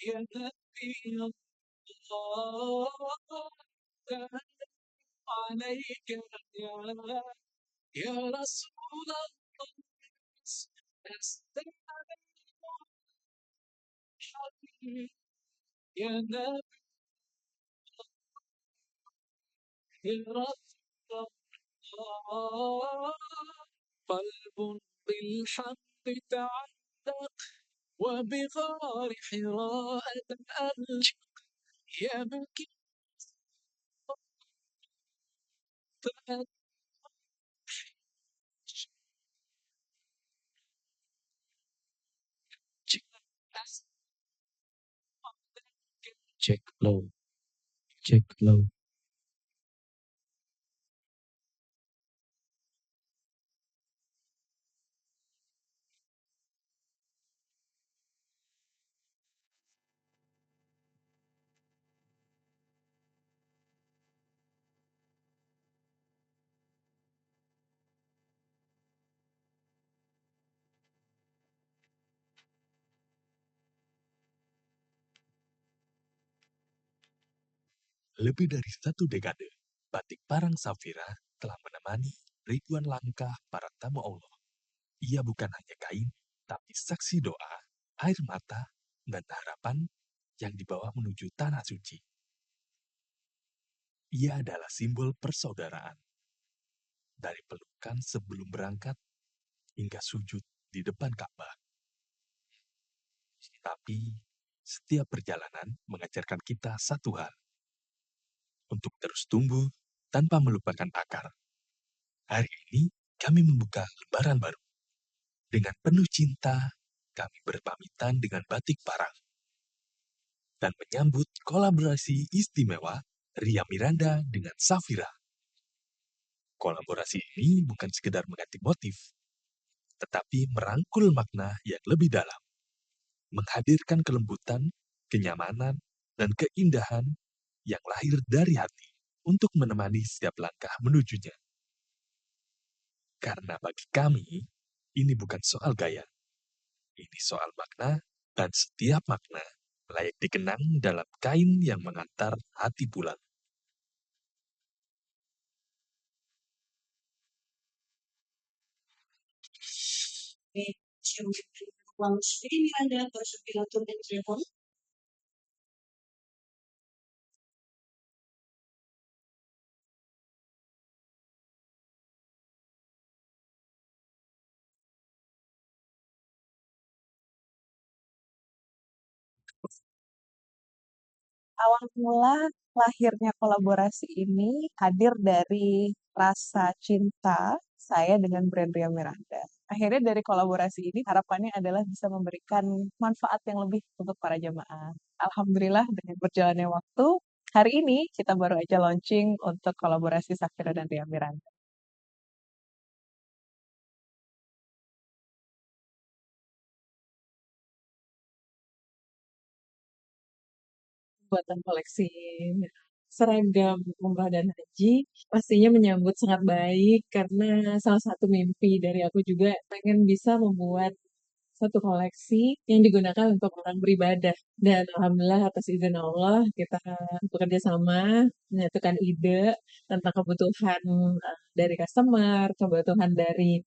يا نبي الله سلام عليك يا يا رسول الله استعلم حبيبي يا نبي رسول الله قلب بالحق تعلق وبغار حراء تألق يبكي Cek low, cek low. Lebih dari satu dekade, batik Parang Safira telah menemani ribuan langkah para tamu Allah. Ia bukan hanya kain, tapi saksi doa, air mata, dan harapan yang dibawa menuju tanah suci. Ia adalah simbol persaudaraan. Dari pelukan sebelum berangkat hingga sujud di depan Ka'bah. Tapi setiap perjalanan mengajarkan kita satu hal, untuk terus tumbuh tanpa melupakan akar. Hari ini kami membuka lembaran baru. Dengan penuh cinta, kami berpamitan dengan batik Parang dan menyambut kolaborasi istimewa Ria Miranda dengan Safira. Kolaborasi ini bukan sekedar mengganti motif, tetapi merangkul makna yang lebih dalam, menghadirkan kelembutan, kenyamanan, dan keindahan yang lahir dari hati untuk menemani setiap langkah menujunya. Karena bagi kami, ini bukan soal gaya, ini soal makna, dan setiap makna layak dikenang dalam kain yang mengantar hati pulang. Awal mula lahirnya kolaborasi ini hadir dari rasa cinta saya dengan brand Ria Miranda. Akhirnya dari kolaborasi ini harapannya adalah bisa memberikan manfaat yang lebih untuk para jamaah. Alhamdulillah dengan berjalannya waktu, hari ini kita baru aja launching untuk kolaborasi Safira dan Ria Miranda. Buatan koleksi seragam umrah dan haji pastinya menyambut sangat baik karena salah satu mimpi dari aku juga pengen bisa membuat satu koleksi yang digunakan untuk orang beribadah. Dan alhamdulillah atas izin Allah kita bekerja sama menyatukan ide tentang kebutuhan dari customer, kebutuhan dari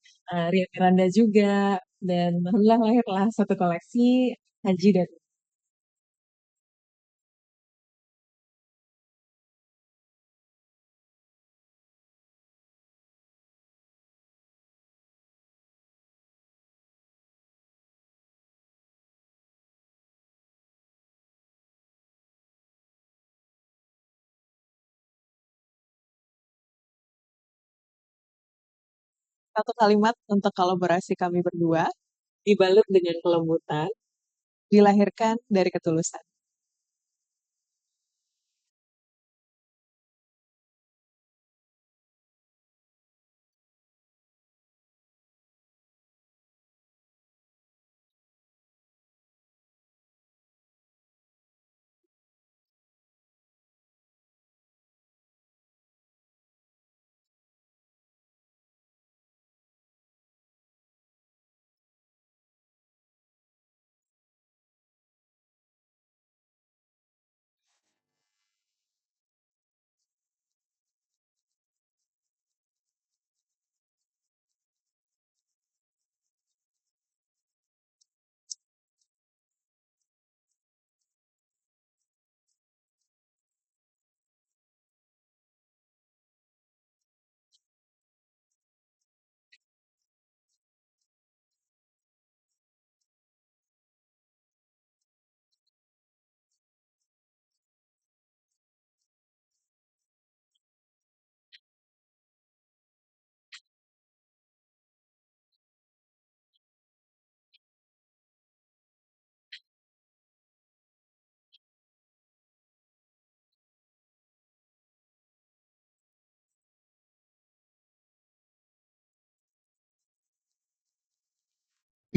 Ria Miranda juga, dan alhamdulillah lahirlah satu koleksi haji dan satu kalimat untuk kolaborasi kami berdua, dibalut dengan kelembutan, dilahirkan dari ketulusan.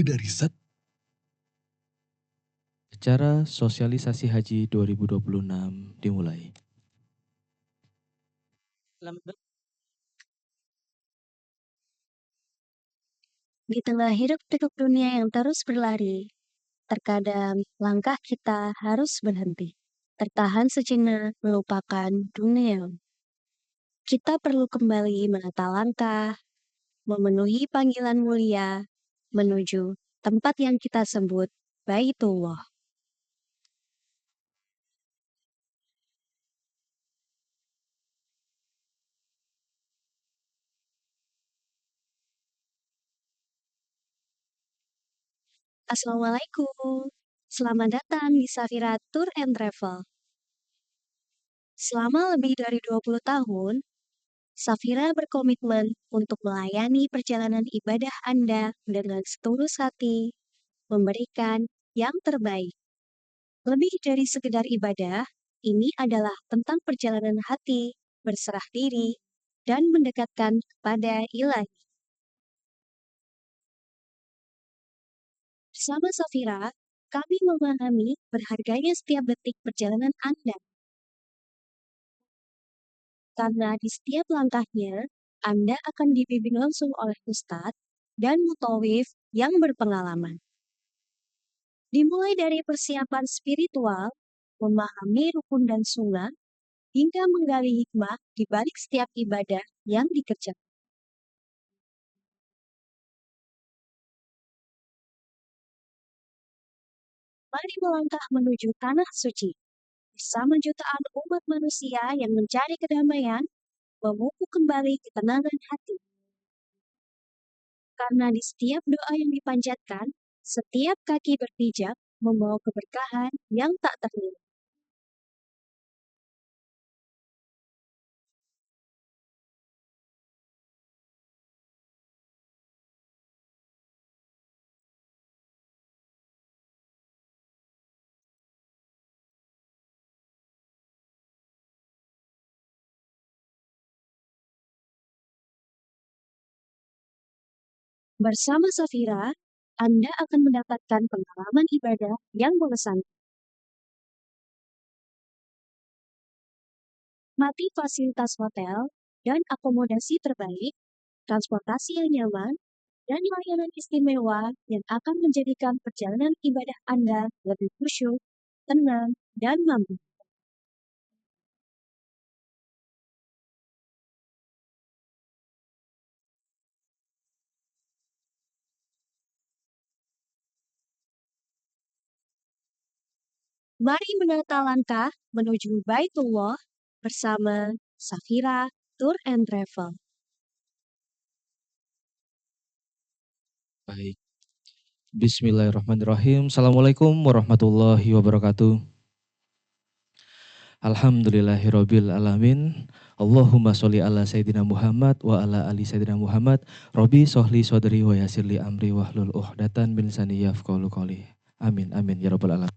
dari Acara sosialisasi haji 2026 dimulai. Di tengah hiruk-pikuk dunia yang terus berlari, terkadang langkah kita harus berhenti. Tertahan sejenak melupakan dunia. Kita perlu kembali menata langkah, memenuhi panggilan mulia, menuju tempat yang kita sebut Baitullah. Assalamualaikum. Selamat datang di Safira Tour and Travel. Selama lebih dari 20 tahun, Safira berkomitmen untuk melayani perjalanan ibadah Anda dengan setulus hati, memberikan yang terbaik. Lebih dari sekedar ibadah, ini adalah tentang perjalanan hati, berserah diri, dan mendekatkan kepada Ilahi. Bersama Safira, kami memahami berharganya setiap detik perjalanan Anda. Karena di setiap langkahnya, Anda akan dibimbing langsung oleh Ustadz dan mutawif yang berpengalaman. Dimulai dari persiapan spiritual, memahami rukun dan sunnah, hingga menggali hikmah di balik setiap ibadah yang dikerjakan. Mari melangkah menuju tanah suci, bersama jutaan umat manusia yang mencari kedamaian, memupuk kembali ketenangan hati. Karena di setiap doa yang dipanjatkan, setiap kaki berpijak membawa keberkahan yang tak ternilai. Bersama Safira, Anda akan mendapatkan pengalaman ibadah yang mengesankan. Mati fasilitas hotel dan akomodasi terbaik, transportasi yang nyaman, dan layanan istimewa yang akan menjadikan perjalanan ibadah Anda lebih khusyuk, tenang, dan mampu. Mari menata langkah menuju Baitullah bersama Safira Tour and Travel. Baik. Bismillahirrahmanirrahim. Assalamualaikum warahmatullahi wabarakatuh. Alhamdulillahirabbil alamin. Allahumma sholli ala sayyidina Muhammad wa ala ali sayyidina Muhammad. Robbi sholli sodri wa yassirli amri wahlul uqdatan min lisani yafqahu qawli. Amin amin ya rabbal alamin.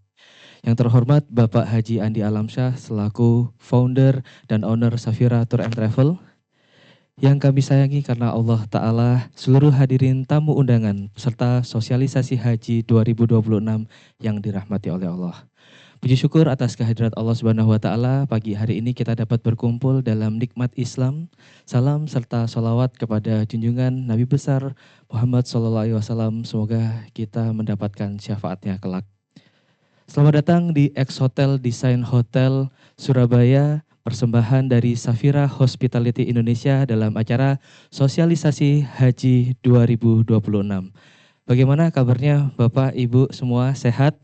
Yang terhormat Bapak Haji Andi Alamsyah selaku founder dan owner Safira Tour and Travel. Yang kami sayangi karena Allah Ta'ala, seluruh hadirin tamu undangan serta sosialisasi haji 2026 yang dirahmati oleh Allah. Puji syukur atas kehadirat Allah Subhanahu wa Ta'ala, pagi hari ini kita dapat berkumpul dalam nikmat Islam. Salam serta sholawat kepada junjungan Nabi besar Muhammad SAW. Semoga kita mendapatkan syafaatnya kelak. Selamat datang di X Hotel Design Hotel Surabaya, persembahan dari Safira Hospitality Indonesia dalam acara sosialisasi Haji 2026. Bagaimana kabarnya Bapak, Ibu semua sehat?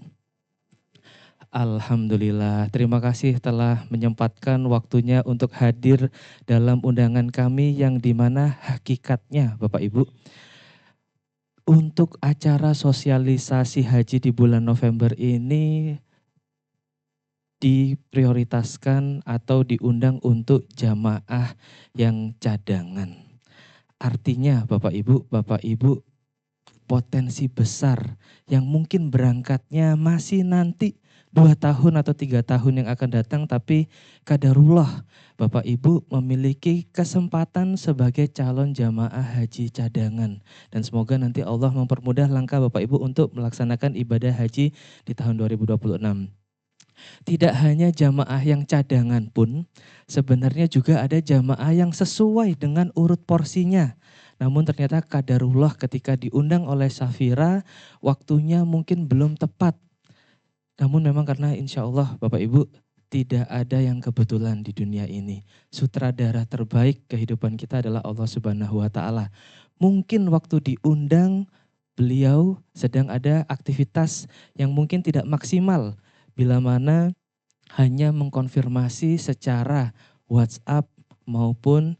Alhamdulillah, terima kasih telah menyempatkan waktunya untuk hadir dalam undangan kami yang dimana hakikatnya Bapak Ibu, untuk acara sosialisasi haji di bulan November ini diprioritaskan atau diundang untuk jamaah yang cadangan. Artinya Bapak Ibu potensi besar yang mungkin berangkatnya masih nanti 2 tahun atau 3 tahun yang akan datang, tapi qadarullah Bapak Ibu memiliki kesempatan sebagai calon jamaah haji cadangan. Dan semoga nanti Allah mempermudah langkah Bapak Ibu untuk melaksanakan ibadah haji di tahun 2026. Tidak hanya jamaah yang cadangan pun, sebenarnya juga ada jamaah yang sesuai dengan urut porsinya. Namun ternyata qadarullah ketika diundang oleh Safira, waktunya mungkin belum tepat. Namun memang karena insya Allah Bapak Ibu tidak ada yang kebetulan di dunia ini. Sutradara terbaik kehidupan kita adalah Allah Subhanahu wa Ta'ala. Mungkin waktu diundang beliau sedang ada aktivitas yang mungkin tidak maksimal, bila mana hanya mengkonfirmasi secara WhatsApp maupun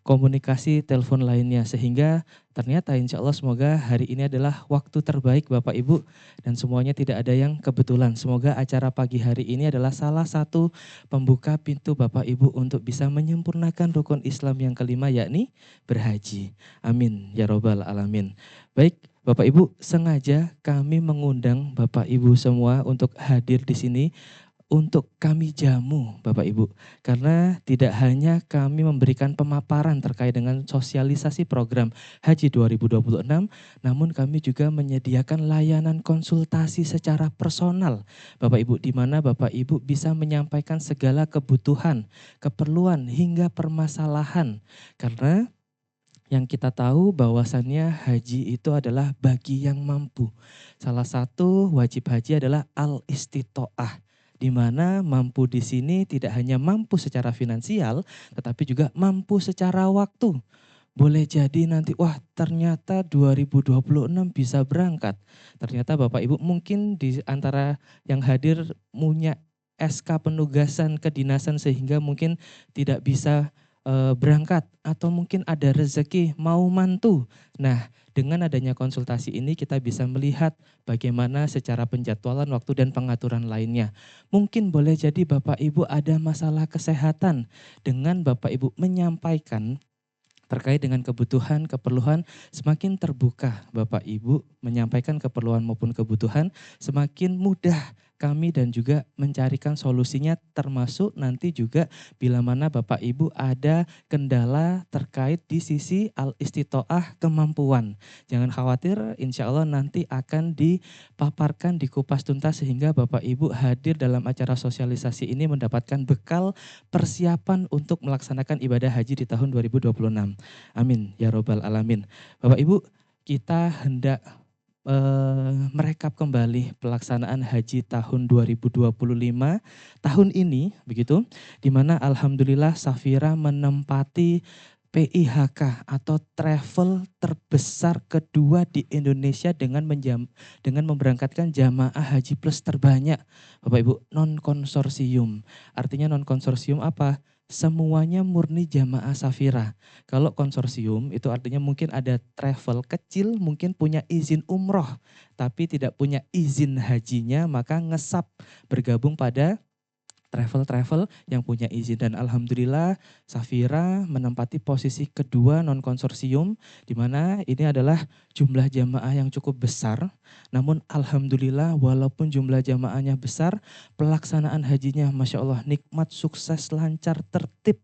komunikasi telepon lainnya, sehingga ternyata insya Allah semoga hari ini adalah waktu terbaik Bapak Ibu dan semuanya tidak ada yang kebetulan. Semoga acara pagi hari ini adalah salah satu pembuka pintu Bapak Ibu untuk bisa menyempurnakan rukun Islam yang kelima, yakni berhaji. Amin ya robbal alamin. Baik Bapak Ibu, sengaja kami mengundang Bapak Ibu semua untuk hadir di sini untuk kami jamu Bapak Ibu. Karena tidak hanya kami memberikan pemaparan terkait dengan sosialisasi program Haji 2026, namun kami juga menyediakan layanan konsultasi secara personal Bapak Ibu, di mana Bapak Ibu bisa menyampaikan segala kebutuhan, keperluan hingga permasalahan. Karena yang kita tahu bahwasannya haji itu adalah bagi yang mampu. Salah satu wajib haji adalah al-istitoah, di mana mampu di sini tidak hanya mampu secara finansial, tetapi juga mampu secara waktu. Boleh jadi nanti, wah ternyata 2026 bisa berangkat. Ternyata Bapak Ibu mungkin di antara yang hadir punya SK penugasan kedinasan sehingga mungkin tidak bisa berangkat, atau mungkin ada rezeki mau mantu. Nah, dengan adanya konsultasi ini kita bisa melihat bagaimana secara penjadwalan waktu dan pengaturan lainnya. Mungkin boleh jadi Bapak Ibu ada masalah kesehatan, dengan Bapak Ibu menyampaikan terkait dengan kebutuhan, keperluan, semakin terbuka Bapak Ibu menyampaikan keperluan maupun kebutuhan, semakin mudah kami dan juga mencarikan solusinya, termasuk nanti juga bila mana Bapak Ibu ada kendala terkait di sisi al-istitoah kemampuan. Jangan khawatir, insya Allah nanti akan dipaparkan, dikupas tuntas sehingga Bapak Ibu hadir dalam acara sosialisasi ini mendapatkan bekal persiapan untuk melaksanakan ibadah haji di tahun 2026. Amin ya robbal alamin. Bapak Ibu, kita hendak merekap kembali pelaksanaan haji tahun 2025 tahun ini, begitu, di mana alhamdulillah Safira menempati PIHK atau travel terbesar kedua di Indonesia dengan memberangkatkan jamaah haji plus terbanyak, Bapak Ibu, non konsorsium. Artinya non konsorsium apa? Semuanya murni jamaah Safira. Kalau konsorsium itu artinya mungkin ada travel kecil, mungkin punya izin umroh, tapi tidak punya izin hajinya, maka ngesap bergabung pada travel-travel yang punya izin. Dan alhamdulillah Safira menempati posisi kedua non konsorsium, di mana ini adalah jumlah jamaah yang cukup besar. Namun alhamdulillah walaupun jumlah jamaahnya besar, pelaksanaan hajinya Masya Allah nikmat, sukses, lancar, tertib.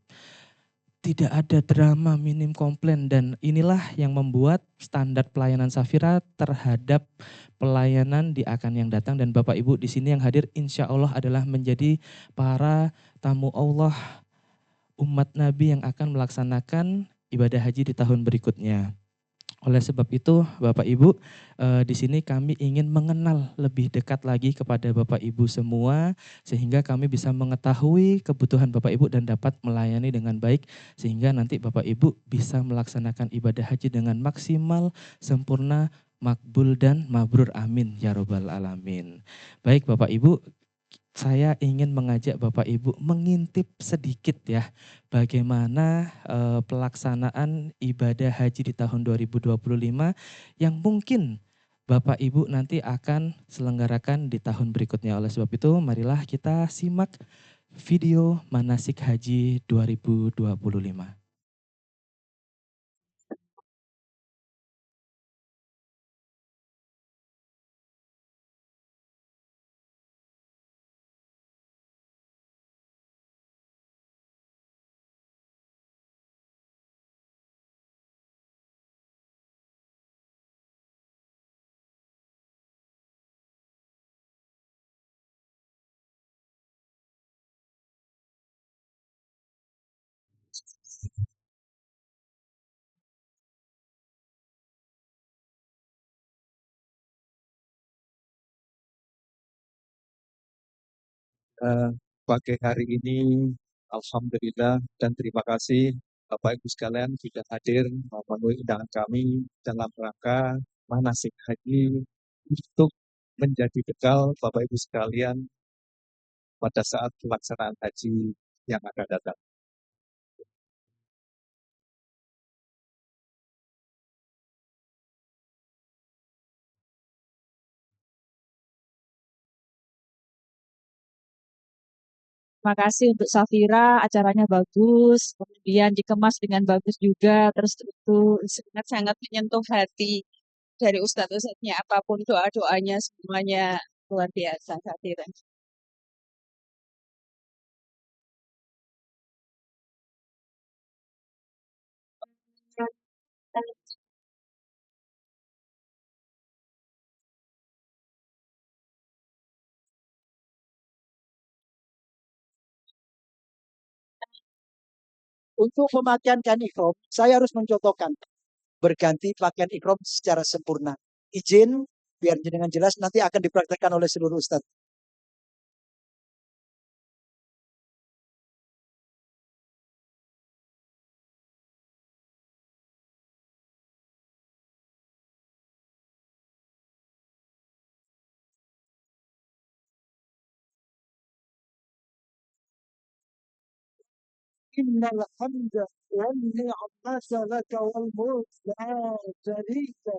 Tidak ada drama, minim komplain, dan inilah yang membuat standar pelayanan Safira terhadap pelayanan di akan yang datang. Dan Bapak Ibu di sini yang hadir insya Allah adalah menjadi para tamu Allah, umat Nabi yang akan melaksanakan ibadah haji di tahun berikutnya. Oleh sebab itu Bapak Ibu, di sini kami ingin mengenal lebih dekat lagi kepada Bapak Ibu semua, sehingga kami bisa mengetahui kebutuhan Bapak Ibu dan dapat melayani dengan baik, sehingga nanti Bapak Ibu bisa melaksanakan ibadah haji dengan maksimal, sempurna, makbul dan mabrur. Amin ya robbal alamin. Baik Bapak Ibu, saya ingin mengajak Bapak Ibu mengintip sedikit ya bagaimana pelaksanaan ibadah haji di tahun 2025 yang mungkin Bapak Ibu nanti akan selenggarakan di tahun berikutnya. Oleh sebab itu marilah kita simak video manasik haji 2025. pagi hari ini. Alhamdulillah dan terima kasih Bapak Ibu sekalian sudah hadir memenuhi undangan kami dalam rangka manasik haji untuk menjadi bekal Bapak Ibu sekalian pada saat pelaksanaan haji yang akan datang. Terima kasih untuk Safira, acaranya bagus, kemudian dikemas dengan bagus juga, terus itu sangat-sangat menyentuh hati dari ustadz-ustadznya, apapun doa-doanya semuanya luar biasa, Safira. Untuk pemakaian kain ikhram, saya harus mencontohkan berganti pakaian ikhram secara sempurna. Izin biar dengan jelas nanti akan dipraktekkan oleh seluruh ustadz. Innal hamda wan ni'mata laka wal mulk la syarika.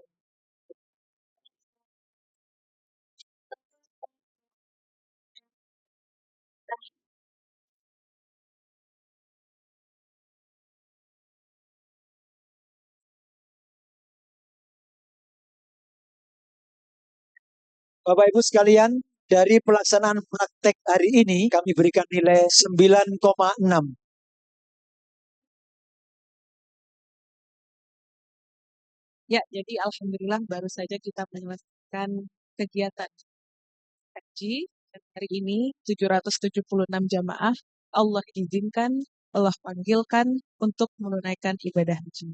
Bapak Ibu sekalian, dari pelaksanaan praktek hari ini kami berikan nilai 9,6. Ya, jadi alhamdulillah baru saja kita menyelesaikan kegiatan haji dan hari ini 776 jamaah Allah izinkan, Allah panggilkan untuk menunaikan ibadah haji.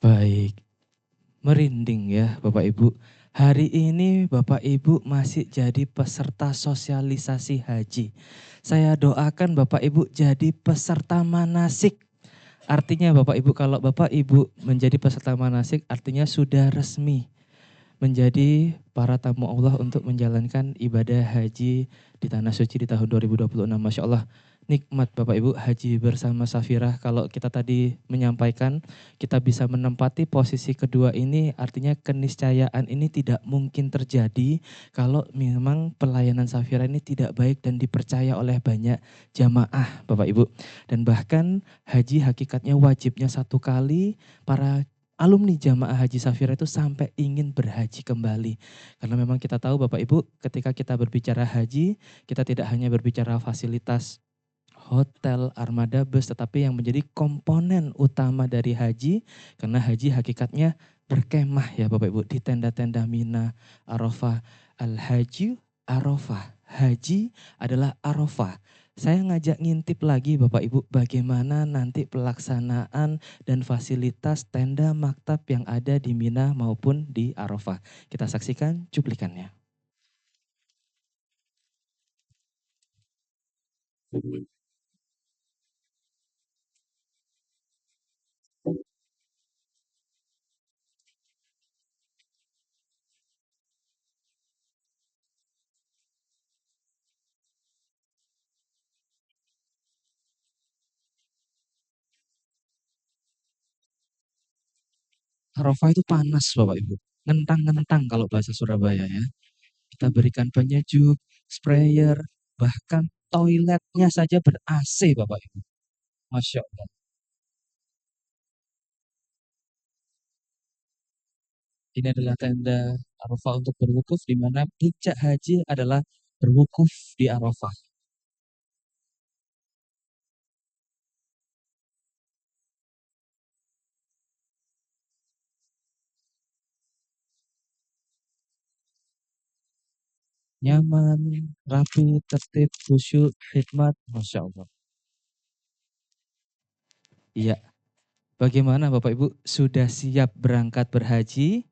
Baik, merinding ya Bapak Ibu. Hari ini Bapak Ibu masih jadi peserta sosialisasi haji. Saya doakan Bapak Ibu jadi peserta manasik. Artinya Bapak Ibu, kalau Bapak Ibu menjadi peserta manasik artinya sudah resmi menjadi para tamu Allah untuk menjalankan ibadah haji di Tanah Suci di tahun 2026. Masya Allah, nikmat Bapak Ibu haji bersama Safira. Kalau kita tadi menyampaikan, kita bisa menempati posisi kedua ini, artinya keniscayaan ini tidak mungkin terjadi kalau memang pelayanan Safira ini tidak baik dan dipercaya oleh banyak jamaah Bapak Ibu. Dan bahkan haji hakikatnya wajibnya satu kali, para alumni jamaah haji Safira itu sampai ingin berhaji kembali. Karena memang kita tahu Bapak Ibu, ketika kita berbicara haji, kita tidak hanya berbicara fasilitas hotel, armada bus, tetapi yang menjadi komponen utama dari haji, karena haji hakikatnya berkemah ya Bapak Ibu, di tenda-tenda Mina, Arafah, Al-Haji, Arafah. Haji adalah Arafah. Saya ngajak ngintip lagi Bapak Ibu bagaimana nanti pelaksanaan dan fasilitas tenda maktab yang ada di Mina maupun di Arafah. Kita saksikan cuplikannya. Arafah itu panas Bapak Ibu. Ngentang-ngentang kalau bahasa Surabaya ya. Kita berikan penyejuk, sprayer, bahkan toiletnya saja ber-AC Bapak Ibu. Masya Allah. Ini adalah tenda Arafah untuk berwukuf, di mana puncak haji adalah berwukuf di Arafah. Nyaman, rapi, tertib, khusyuk, hikmat, Masya Allah. Iya. Bagaimana Bapak Ibu, sudah siap berangkat berhaji?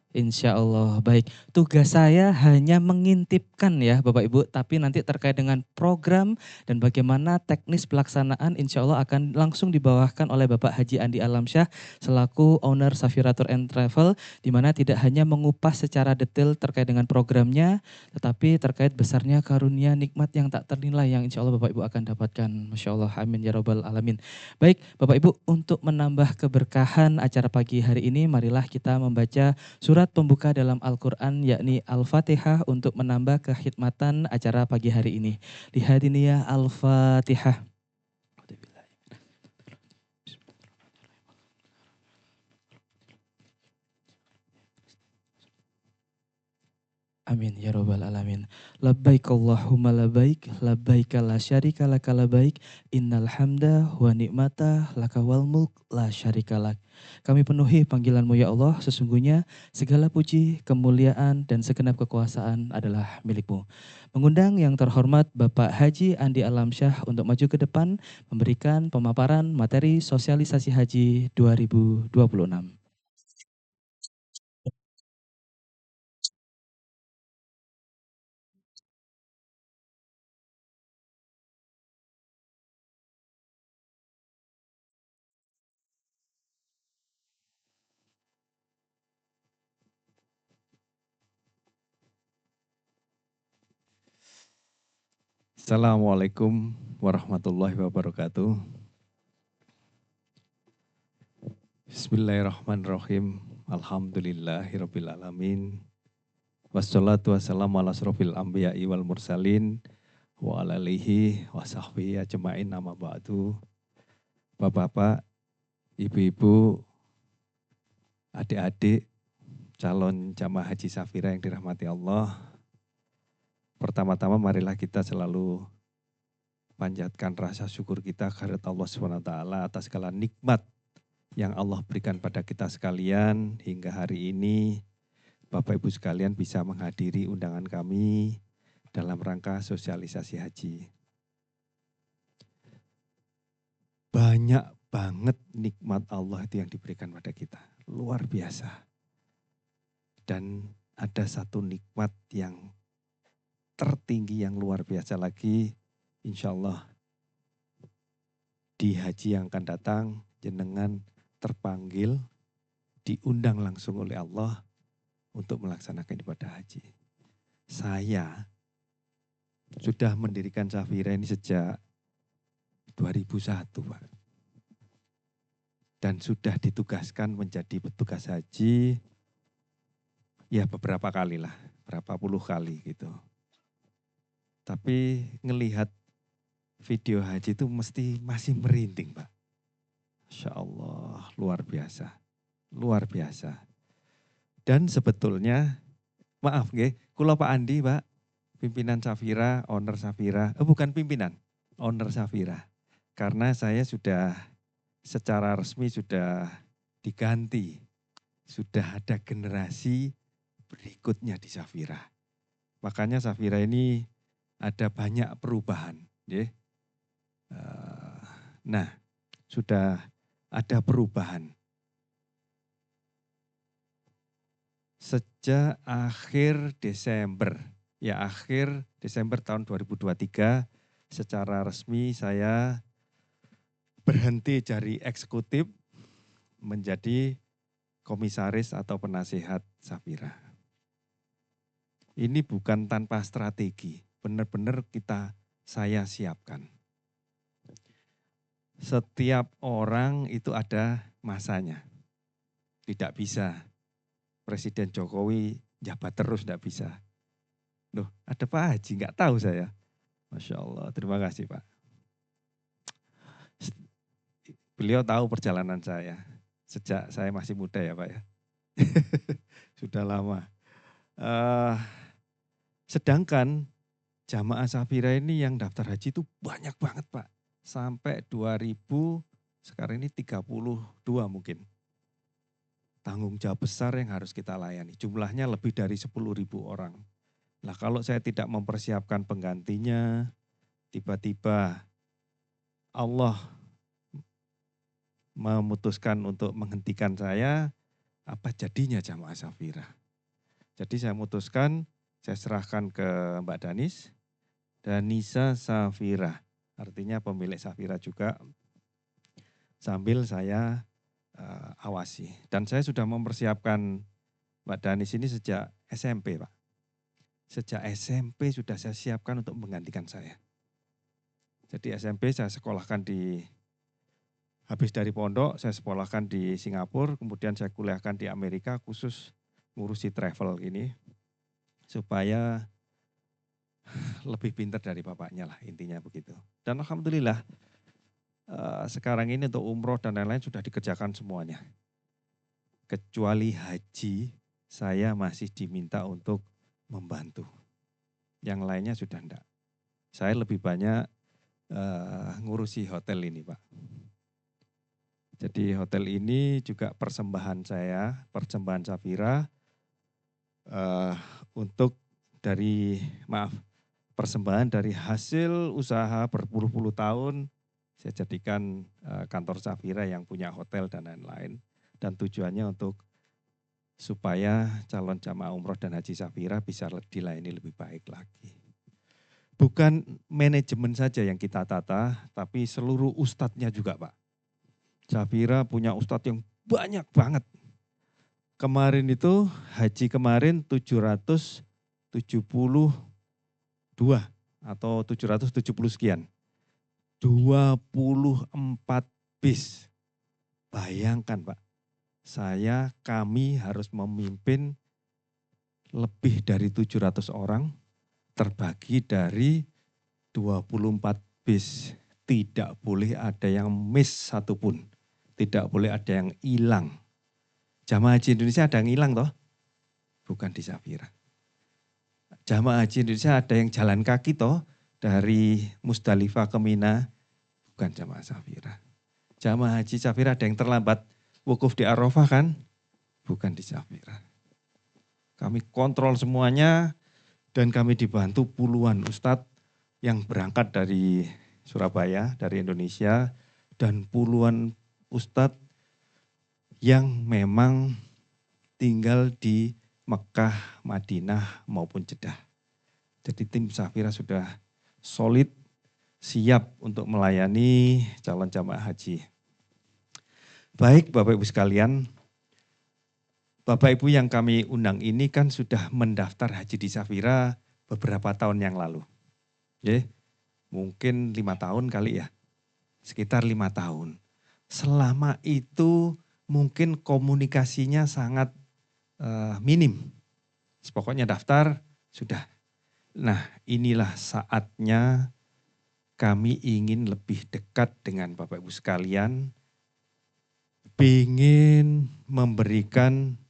Insya Allah baik. Tugas saya hanya mengintipkan ya Bapak Ibu, tapi nanti terkait dengan program dan bagaimana teknis pelaksanaan insya Allah akan langsung dibawakan oleh Bapak Haji Andi Alamsyah selaku owner Safira Tour and Travel, di mana tidak hanya mengupas secara detail terkait dengan programnya, tetapi terkait besarnya karunia nikmat yang tak ternilai yang insya Allah Bapak Ibu akan dapatkan. Masya Allah, amin ya robbal alamin. Baik Bapak Ibu, untuk menambah keberkahan acara pagi hari ini, marilah kita membaca surat pembuka dalam Al-Quran yakni Al-Fatihah untuk menambah kekhidmatan acara pagi hari ini. Lihat ini ya Al-Fatihah. Amin ya robbal alamin. Labbaik Allahumma labbaik, labbaik la syarika laka labbaik, innal hamda wa ni'mata laka wal mulk la syarika lak. Kami penuhi panggilan-Mu ya Allah, sesungguhnya segala puji, kemuliaan, dan segenap kekuasaan adalah milik-Mu. Mengundang yang terhormat Bapak Haji Andi Alamsyah untuk maju ke depan, memberikan pemaparan materi sosialisasi haji 2026. Assalamualaikum warahmatullahi wabarakatuh. Bismillahirrahmanirrahim. Alhamdulillahirabbil alamin. Wassalatu wassalamu ala asrofil anbiya'i wal mursalin wa ala alihi wa sahbihi ajma'in amma ba'du. Bapak-bapak, ibu-ibu, adik-adik, calon jamaah haji Safira yang dirahmati Allah. Pertama-tama marilah kita selalu panjatkan rasa syukur kita kehadirat Allah SWT atas segala nikmat yang Allah berikan pada kita sekalian hingga hari ini Bapak Ibu sekalian bisa menghadiri undangan kami dalam rangka sosialisasi haji. Banyak banget nikmat Allah itu yang diberikan pada kita, luar biasa. Dan ada satu nikmat yang tertinggi yang luar biasa lagi, insya Allah di haji yang akan datang jenengan terpanggil, diundang langsung oleh Allah untuk melaksanakan ibadah haji. Saya sudah mendirikan Safira ini sejak 2001, Pak. Dan sudah ditugaskan menjadi petugas haji ya beberapa kali lah, berapa puluh kali gitu. Tapi ngelihat video haji itu mesti masih merinding, Pak. Masya Allah, luar biasa. Luar biasa. Dan sebetulnya, maaf nggih, kula Pak Andi, Pak, pimpinan Safira, owner Safira, bukan pimpinan, owner Safira. Karena saya sudah secara resmi sudah diganti. Sudah ada generasi berikutnya di Safira. Makanya Safira ini ada banyak perubahan. Ya. Nah, sudah ada perubahan. Sejak akhir Desember tahun 2023, secara resmi saya berhenti dari eksekutif menjadi komisaris atau penasihat Safira. Ini bukan tanpa strategi, benar-benar saya siapkan. Setiap orang itu ada masanya. Tidak bisa Presiden Jokowi jabat terus, tidak bisa. Loh, ada Pak Haji, enggak tahu saya. Masya Allah, terima kasih Pak. Beliau tahu perjalanan saya. Sejak saya masih muda ya Pak ya. Sudah lama. Sedangkan jamaah Safira ini yang daftar haji itu banyak banget Pak. Sampai 2000, sekarang ini 32 mungkin. Tanggung jawab besar yang harus kita layani. Jumlahnya lebih dari 10.000 orang. Nah kalau saya tidak mempersiapkan penggantinya, tiba-tiba Allah memutuskan untuk menghentikan saya, apa jadinya Jamaah Safira. Jadi saya memutuskan, saya serahkan ke Mbak Danis, Danisa Safira, artinya pemilik Safira juga, sambil saya awasi. Dan saya sudah mempersiapkan Mbak Danis ini sejak SMP, Pak. Sejak SMP sudah saya siapkan untuk menggantikan saya. Jadi SMP saya sekolahkan habis dari pondok, saya sekolahkan di Singapura, kemudian saya kuliahkan di Amerika khusus ngurusi travel ini, supaya lebih pintar dari bapaknya lah, intinya begitu. Dan alhamdulillah, sekarang ini untuk umroh dan lain-lain sudah dikerjakan semuanya. Kecuali haji, saya masih diminta untuk membantu. Yang lainnya sudah enggak. Saya lebih banyak ngurusi hotel ini, Pak. Jadi hotel ini juga persembahan saya, persembahan Safira untuk persembahan dari hasil usaha berpuluh-puluh tahun, saya jadikan kantor Safira yang punya hotel dan lain-lain. Dan tujuannya untuk supaya calon jamaah umroh dan haji Safira bisa dilayani lebih baik lagi. Bukan manajemen saja yang kita tata, tapi seluruh ustadznya juga, Pak. Safira punya ustadz yang banyak banget. Kemarin itu, haji kemarin 772 atau 770 sekian. 24 bis. Bayangkan, Pak. Kami harus memimpin lebih dari 700 orang terbagi dari 24 bis. Tidak boleh ada yang miss satupun. Tidak boleh ada yang hilang. Jamaah haji Indonesia ada yang hilang toh? Bukan di Safira. Jamaah haji Indonesia ada yang jalan kaki toh dari Musdalifah ke Mina. Bukan jamaah Safira. Jamaah haji Safira ada yang terlambat wukuf di Arafah kan? Bukan di Safira. Kami kontrol semuanya dan kami dibantu puluhan ustadz yang berangkat dari Surabaya, dari Indonesia, dan puluhan ustadz yang memang tinggal di Mekah, Madinah maupun Jeddah. Jadi tim Safira sudah solid, siap untuk melayani calon jamaah haji. Baik Bapak Ibu sekalian, Bapak Ibu yang kami undang ini kan sudah mendaftar haji di Safira beberapa tahun yang lalu. Mungkin 5 tahun kali ya, sekitar 5 tahun. Selama itu mungkin komunikasinya sangat minim. Pokoknya daftar, sudah. Nah inilah saatnya kami ingin lebih dekat dengan Bapak Ibu sekalian, ingin memberikan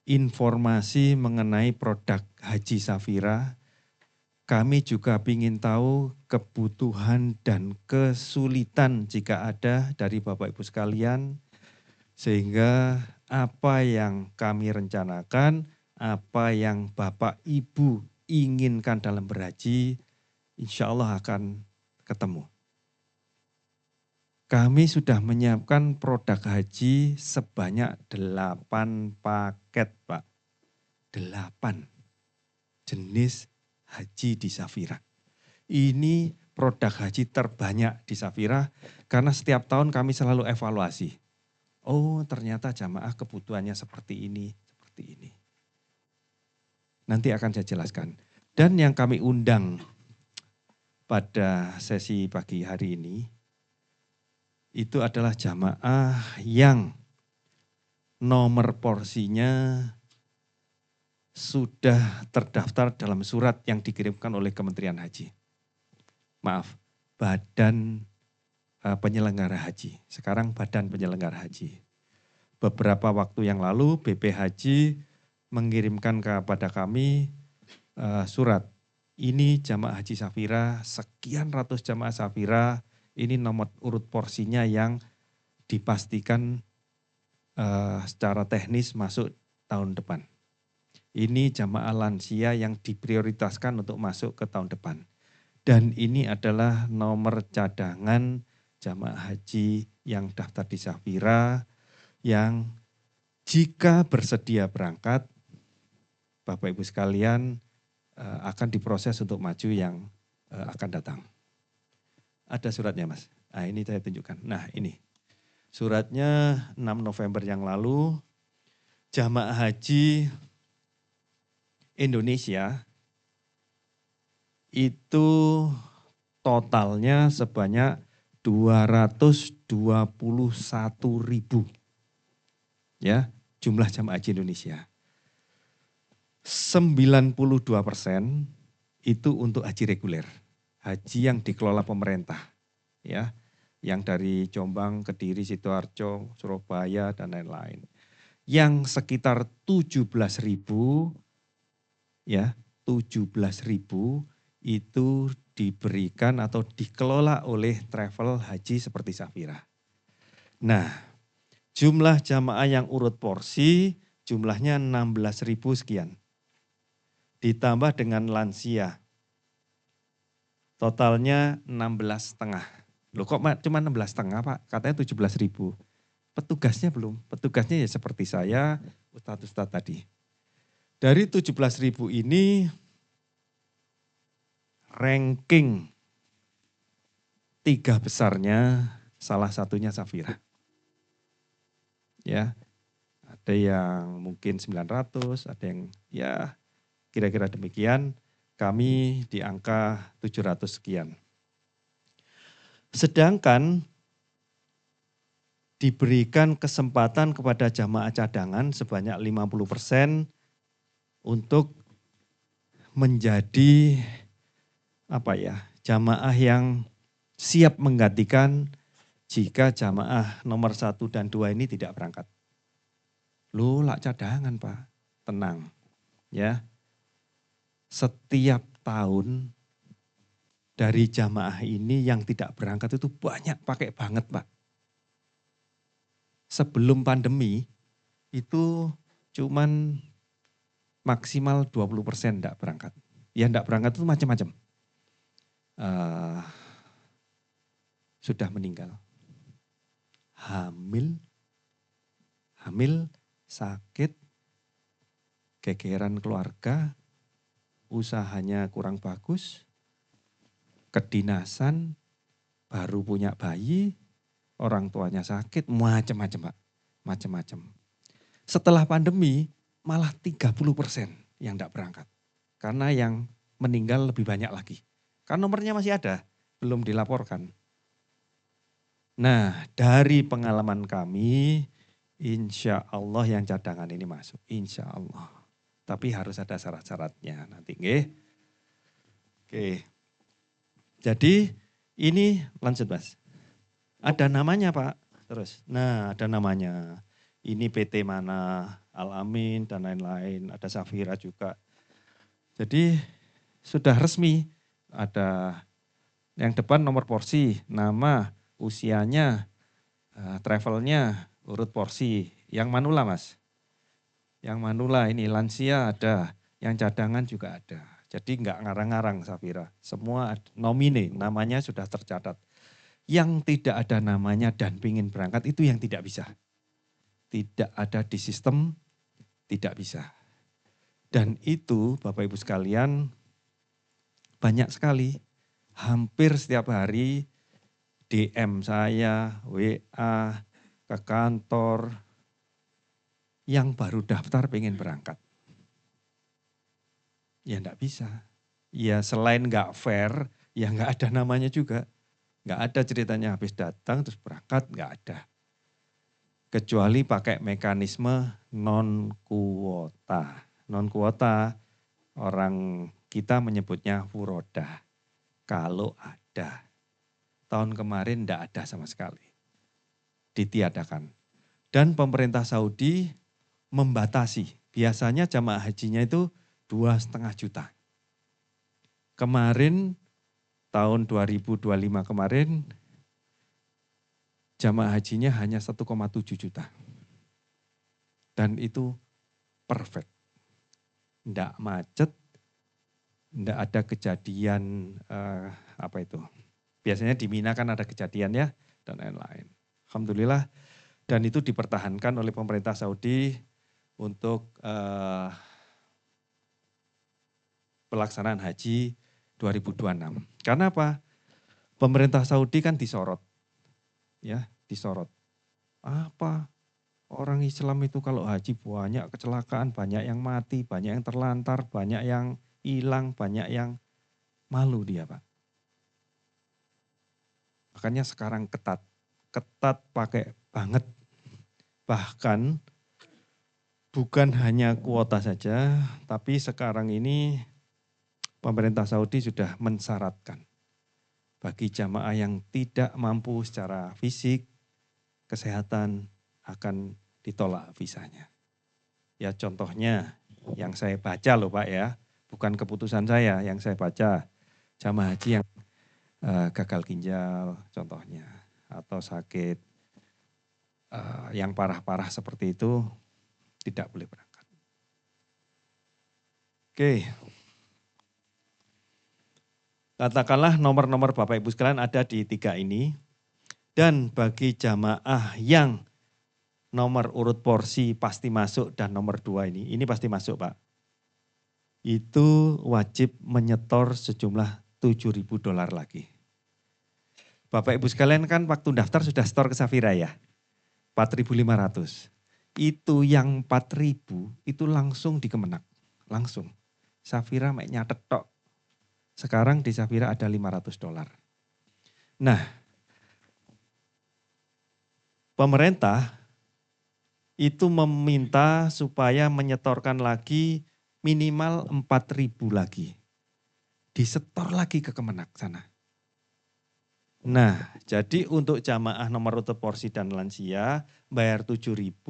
informasi mengenai produk Haji Safira. Kami juga ingin tahu kebutuhan dan kesulitan jika ada dari Bapak Ibu sekalian, sehingga apa yang kami rencanakan, apa yang Bapak Ibu inginkan dalam berhaji, insya Allah akan ketemu. Kami sudah menyiapkan produk haji sebanyak 8 paket, Pak. 8 jenis haji di Safira. Ini produk haji terbanyak di Safira karena setiap tahun kami selalu evaluasi. Oh, ternyata jamaah kebutuhannya seperti ini, seperti ini. Nanti akan saya jelaskan. Dan yang kami undang pada sesi pagi hari ini, itu adalah jamaah yang nomor porsinya sudah terdaftar dalam surat yang dikirimkan oleh Kementerian Haji. Maaf, Badan Penyelenggara Haji. Sekarang Badan Penyelenggara Haji. Beberapa waktu yang lalu BP Haji mengirimkan kepada kami surat. Ini jamaah Haji Safira, sekian ratus jamaah Safira, ini nomor urut porsinya yang dipastikan secara teknis masuk tahun depan. Ini jamaah lansia yang diprioritaskan untuk masuk ke tahun depan. Dan ini adalah nomor cadangan jamaah haji yang daftar di Safira, yang jika bersedia berangkat, Bapak Ibu sekalian akan diproses untuk maju yang akan datang. Ada suratnya Mas. Nah ini saya tunjukkan. Nah ini suratnya 6 November yang lalu, jamaah haji Indonesia itu totalnya sebanyak 221.000 ya jumlah jamaah haji Indonesia. 92% itu untuk haji reguler, haji yang dikelola pemerintah, ya, yang dari Jombang, Kediri, Sidoarjo, Surabaya dan lain-lain. Yang sekitar 17.000, ya, 17.000 itu diberikan atau dikelola oleh travel haji seperti Safira. Nah, jumlah jamaah yang urut porsi jumlahnya 16.000 sekian. Ditambah dengan lansia. Totalnya 16,5. Loh kok cuma 16,5 Pak? Katanya 17.000. Petugasnya belum. Petugasnya ya seperti saya, Ustadz-ustadz tadi. Dari 17.000 ini ranking 3 besarnya salah satunya Safira. Ya, ada yang mungkin 900, ada yang ya kira-kira demikian, kami di angka 700 sekian. Sedangkan diberikan kesempatan kepada jamaah cadangan sebanyak 50% untuk menjadi jamaah yang siap menggantikan jika jamaah nomor 1 dan 2 ini tidak berangkat. Loh, lah cadangan Pak, tenang ya. Setiap tahun dari jamaah ini yang tidak berangkat itu banyak pakai banget Pak. Sebelum pandemi itu cuman maksimal 20% tidak berangkat. Ya tidak berangkat itu macam-macam. Sudah meninggal. Hamil, sakit, gegeran keluarga, usahanya kurang bagus, kedinasan, baru punya bayi, orang tuanya sakit, macam-macam Pak, macam-macam. Setelah pandemi malah 30% yang tidak berangkat. Karena yang meninggal lebih banyak lagi. Karena nomornya masih ada, belum dilaporkan. Nah dari pengalaman kami, insya Allah yang cadangan ini masuk, insya Allah. Tapi harus ada syarat-syaratnya nanti. Oke. Jadi ini lanjut Mas. Ada namanya Pak. Terus. Nah ada namanya. Ini PT mana, Al-Amin dan lain-lain. Ada Safira juga. Jadi sudah resmi. Ada yang depan nomor porsi, nama, usianya, travelnya, urut porsi. Yang manula Mas. Yang manula ini lansia ada, yang cadangan juga ada. Jadi enggak ngarang-ngarang Safira. Semua nomine, namanya sudah tercatat. Yang tidak ada namanya dan ingin berangkat itu yang tidak bisa. Tidak ada di sistem, tidak bisa. Dan itu Bapak Ibu sekalian banyak sekali. Hampir setiap hari DM saya, WA, ke kantor, yang baru daftar pengen berangkat. Ya enggak bisa. Ya selain enggak fair, ya enggak ada namanya juga. Enggak ada ceritanya habis datang terus berangkat, enggak ada. Kecuali pakai mekanisme non-kuota. Non-kuota orang kita menyebutnya furoda. Kalau ada. Tahun kemarin enggak ada sama sekali. Ditiadakan. Dan pemerintah Saudi membatasi. Biasanya jamaah hajinya itu 2,5 juta. Kemarin tahun 2025 kemarin jamaah hajinya hanya 1,7 juta. Dan itu perfect. Enggak macet, enggak ada kejadian Biasanya di Mina kan ada kejadian ya, dan lain-lain. Alhamdulillah, dan itu dipertahankan oleh pemerintah Saudi untuk pelaksanaan haji 2026. Karena apa? Pemerintah Saudi kan disorot, ya, disorot. Apa? Orang Islam itu kalau haji banyak kecelakaan, banyak yang mati, banyak yang terlantar, banyak yang hilang, banyak yang malu dia, Pak. Makanya sekarang ketat pakai banget. Bahkan bukan hanya kuota saja, tapi sekarang ini pemerintah Saudi sudah mensyaratkan bagi jamaah yang tidak mampu secara fisik, kesehatan akan ditolak visanya. Ya contohnya yang saya baca loh Pak ya, bukan keputusan saya, yang saya baca jamaah haji yang gagal ginjal contohnya, atau sakit yang parah-parah seperti itu tidak boleh berangkat. Oke. Katakanlah nomor-nomor Bapak Ibu sekalian ada di 3 ini. Dan bagi jamaah yang nomor urut porsi pasti masuk dan nomor 2 ini pasti masuk Pak. Itu wajib menyetor sejumlah $7.000 lagi. Bapak Ibu sekalian kan waktu daftar sudah setor ke Safira ya, 4.500. Itu yang 4.000 itu langsung di Kemenak, langsung. Safira mek nyatet tok. Sekarang di Safira ada $500. Nah, pemerintah itu meminta supaya menyetorkan lagi minimal 4.000 lagi. Disetor lagi ke Kemenak sana. Nah, jadi untuk jamaah nomor urut porsi dan lansia bayar 7.000,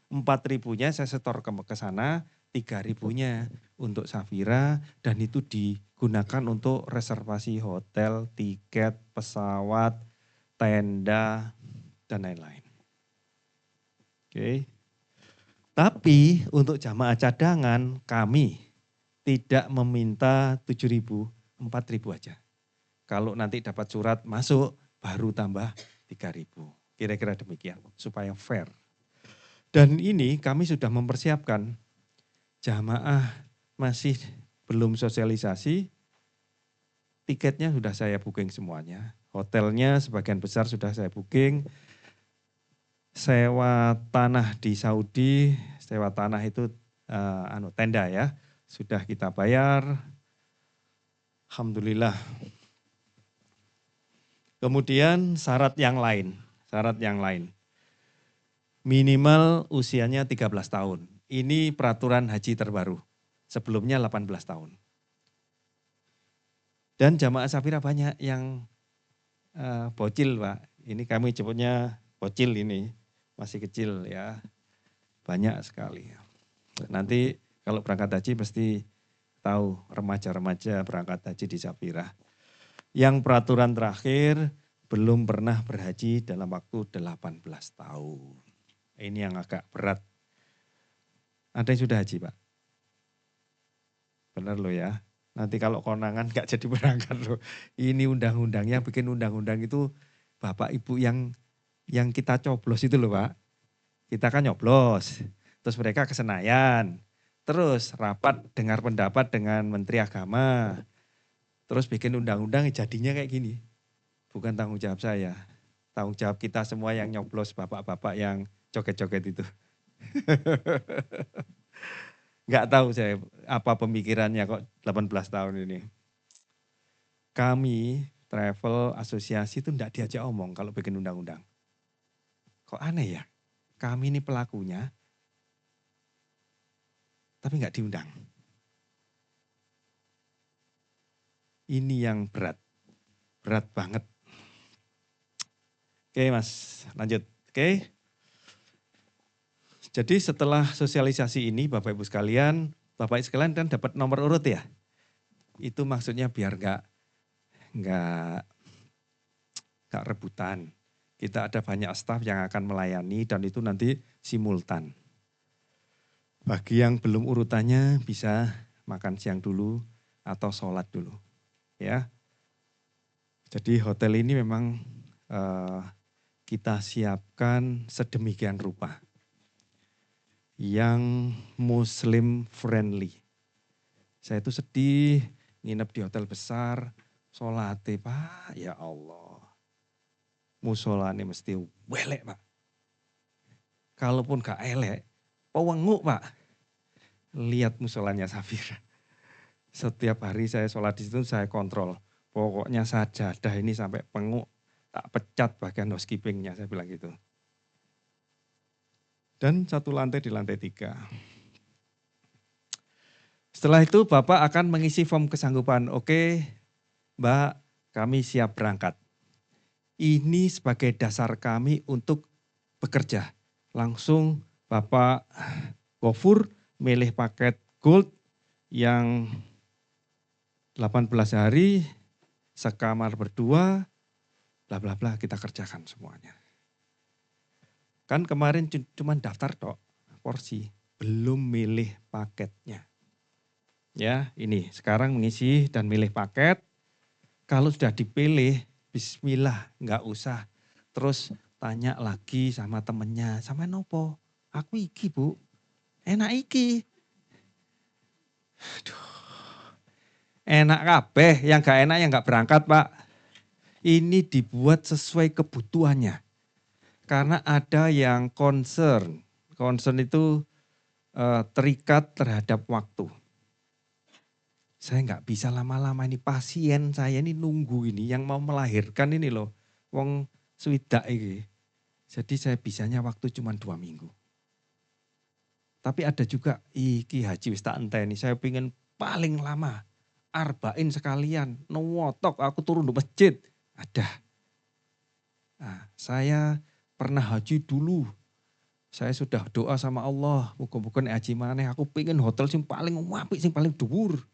4.000-nya saya setor ke sana, 3.000-nya untuk Safira, dan itu digunakan untuk reservasi hotel, tiket, pesawat, tenda, dan lain-lain. Oke. Tapi untuk jamaah cadangan kami tidak meminta 7.000, 4.000 aja. Kalau nanti dapat surat masuk baru tambah 3.000. Kira-kira demikian supaya fair. Dan ini kami sudah mempersiapkan jamaah masih belum sosialisasi, tiketnya sudah saya booking semuanya. Hotelnya sebagian besar sudah saya booking. Sewa tanah di Saudi, sewa tanah itu tenda ya, sudah kita bayar. Alhamdulillah. Kemudian syarat yang lain. Minimal usianya 13 tahun. Ini peraturan haji terbaru. Sebelumnya 18 tahun. Dan jamaah Safira banyak yang bocil Pak. Ini kami sebutnya bocil ini. Masih kecil ya. Banyak sekali. Nanti kalau berangkat haji pasti tahu remaja-remaja berangkat haji di Safira. Yang peraturan terakhir belum pernah berhaji dalam waktu 18 tahun. Ini yang agak berat. Ada yang sudah haji Pak? Benar loh ya. Nanti kalau konangan gak jadi berangkat loh. Ini undang-undangnya, bikin undang-undang itu Bapak Ibu yang kita coblos itu loh Pak. Kita kan nyoblos. Terus mereka ke Senayan. Terus rapat dengar pendapat dengan Menteri Agama. Terus bikin undang-undang jadinya kayak gini. Bukan tanggung jawab saya. Tanggung jawab kita semua yang nyoblos bapak-bapak yang joget-joget itu. Nggak tahu saya apa pemikirannya kok 18 tahun ini. Kami travel asosiasi itu enggak diajak omong kalau bikin undang-undang. Kok aneh ya? Kami ini pelakunya, tapi enggak diundang. Ini yang berat. Berat banget. Oke Mas, lanjut. Oke. Jadi setelah sosialisasi ini Bapak Ibu sekalian, Bapak Ibu sekalian kan dapat nomor urut ya. Itu maksudnya biar enggak rebutan. Kita ada banyak staf yang akan melayani dan itu nanti simultan. Bagi yang belum urutannya bisa makan siang dulu atau sholat dulu. Ya. Jadi hotel ini memang kita siapkan sedemikian rupa yang Muslim friendly. Saya itu sedih, nginep di hotel besar, sholatnya Pak, ya Allah. Musolane mesti welek Pak. Kalaupun gak elek, pewenguk Pak. Lihat musolanya Safira. Setiap hari saya sholat di situ saya kontrol. Pokoknya sajadah ini sampai penguk, tak pecat bagian housekeepingnya, saya bilang gitu. Dan satu lantai di lantai 3. Setelah itu Bapak akan mengisi form kesanggupan. Oke, Mbak, kami siap berangkat. Ini sebagai dasar kami untuk bekerja. Langsung Bapak Gofur milih paket gold yang 18 hari, sekamar berdua, bla bla bla, kita kerjakan semuanya. Kan kemarin cuma daftar tok, porsi, belum milih paketnya. Ya, ini sekarang mengisi dan milih paket. Kalau sudah dipilih, bismillah, enggak usah. Terus tanya lagi sama temennya, sama nopo? Aku iki Bu, enak iki. Aduh. Enak kabeh, yang gak enak yang gak berangkat Pak. Ini dibuat sesuai kebutuhannya. Karena ada yang concern. Concern itu terikat terhadap waktu. Saya nggak bisa lama-lama ini, pasien saya ini nunggu ini, yang mau melahirkan ini loh. Wong swidak ini. Jadi saya bisanya waktu cuma 2 minggu. Tapi ada juga, iki haji wis tak enteni, saya pengen paling lama. Arba'in sekalian, nuwotok aku turun di masjid. Ada. Nah, saya pernah haji dulu. Saya sudah doa sama Allah, muga-muga nek haji maneh aku pengen hotel sing paling apik, sing paling dhuwur.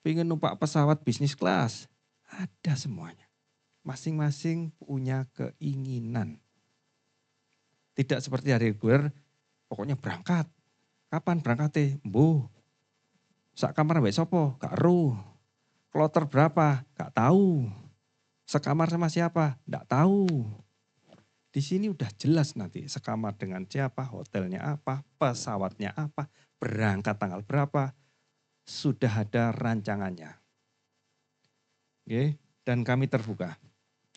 Pengen numpak pesawat bisnis kelas. Ada semuanya. Masing-masing punya keinginan. Tidak seperti hari reguler, pokoknya berangkat. Kapan berangkatnya? Mbuh. Sak kamar mbek sopo? Gak ero. Kloter berapa? Gak tahu. Sekamar sama siapa? Gak tahu. Di sini udah jelas nanti sekamar dengan siapa, hotelnya apa, pesawatnya apa, berangkat tanggal berapa. Sudah ada rancangannya. Oke, dan kami terbuka.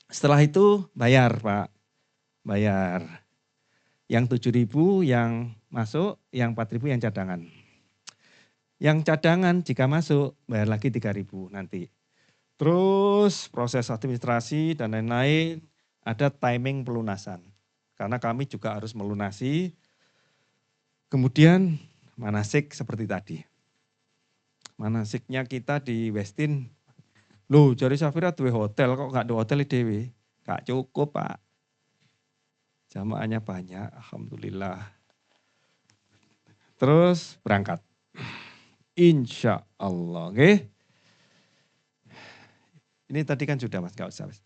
Setelah itu bayar Pak. Bayar. Yang 7.000 yang masuk, yang 4.000 yang cadangan. Yang cadangan jika masuk bayar lagi 3.000 nanti. Terus proses administrasi dan lain-lain, ada timing pelunasan. Karena kami juga harus melunasi. Kemudian manasik seperti tadi. Manasiknya kita di Westin. Loh, jari Safira duwe hotel kok gak ada hotel dhewe? Gak cukup, Pak. Jamaahnya banyak, alhamdulillah. Terus berangkat. Insya Allah, oke? Ini tadi kan sudah Mas, gak usah Mas.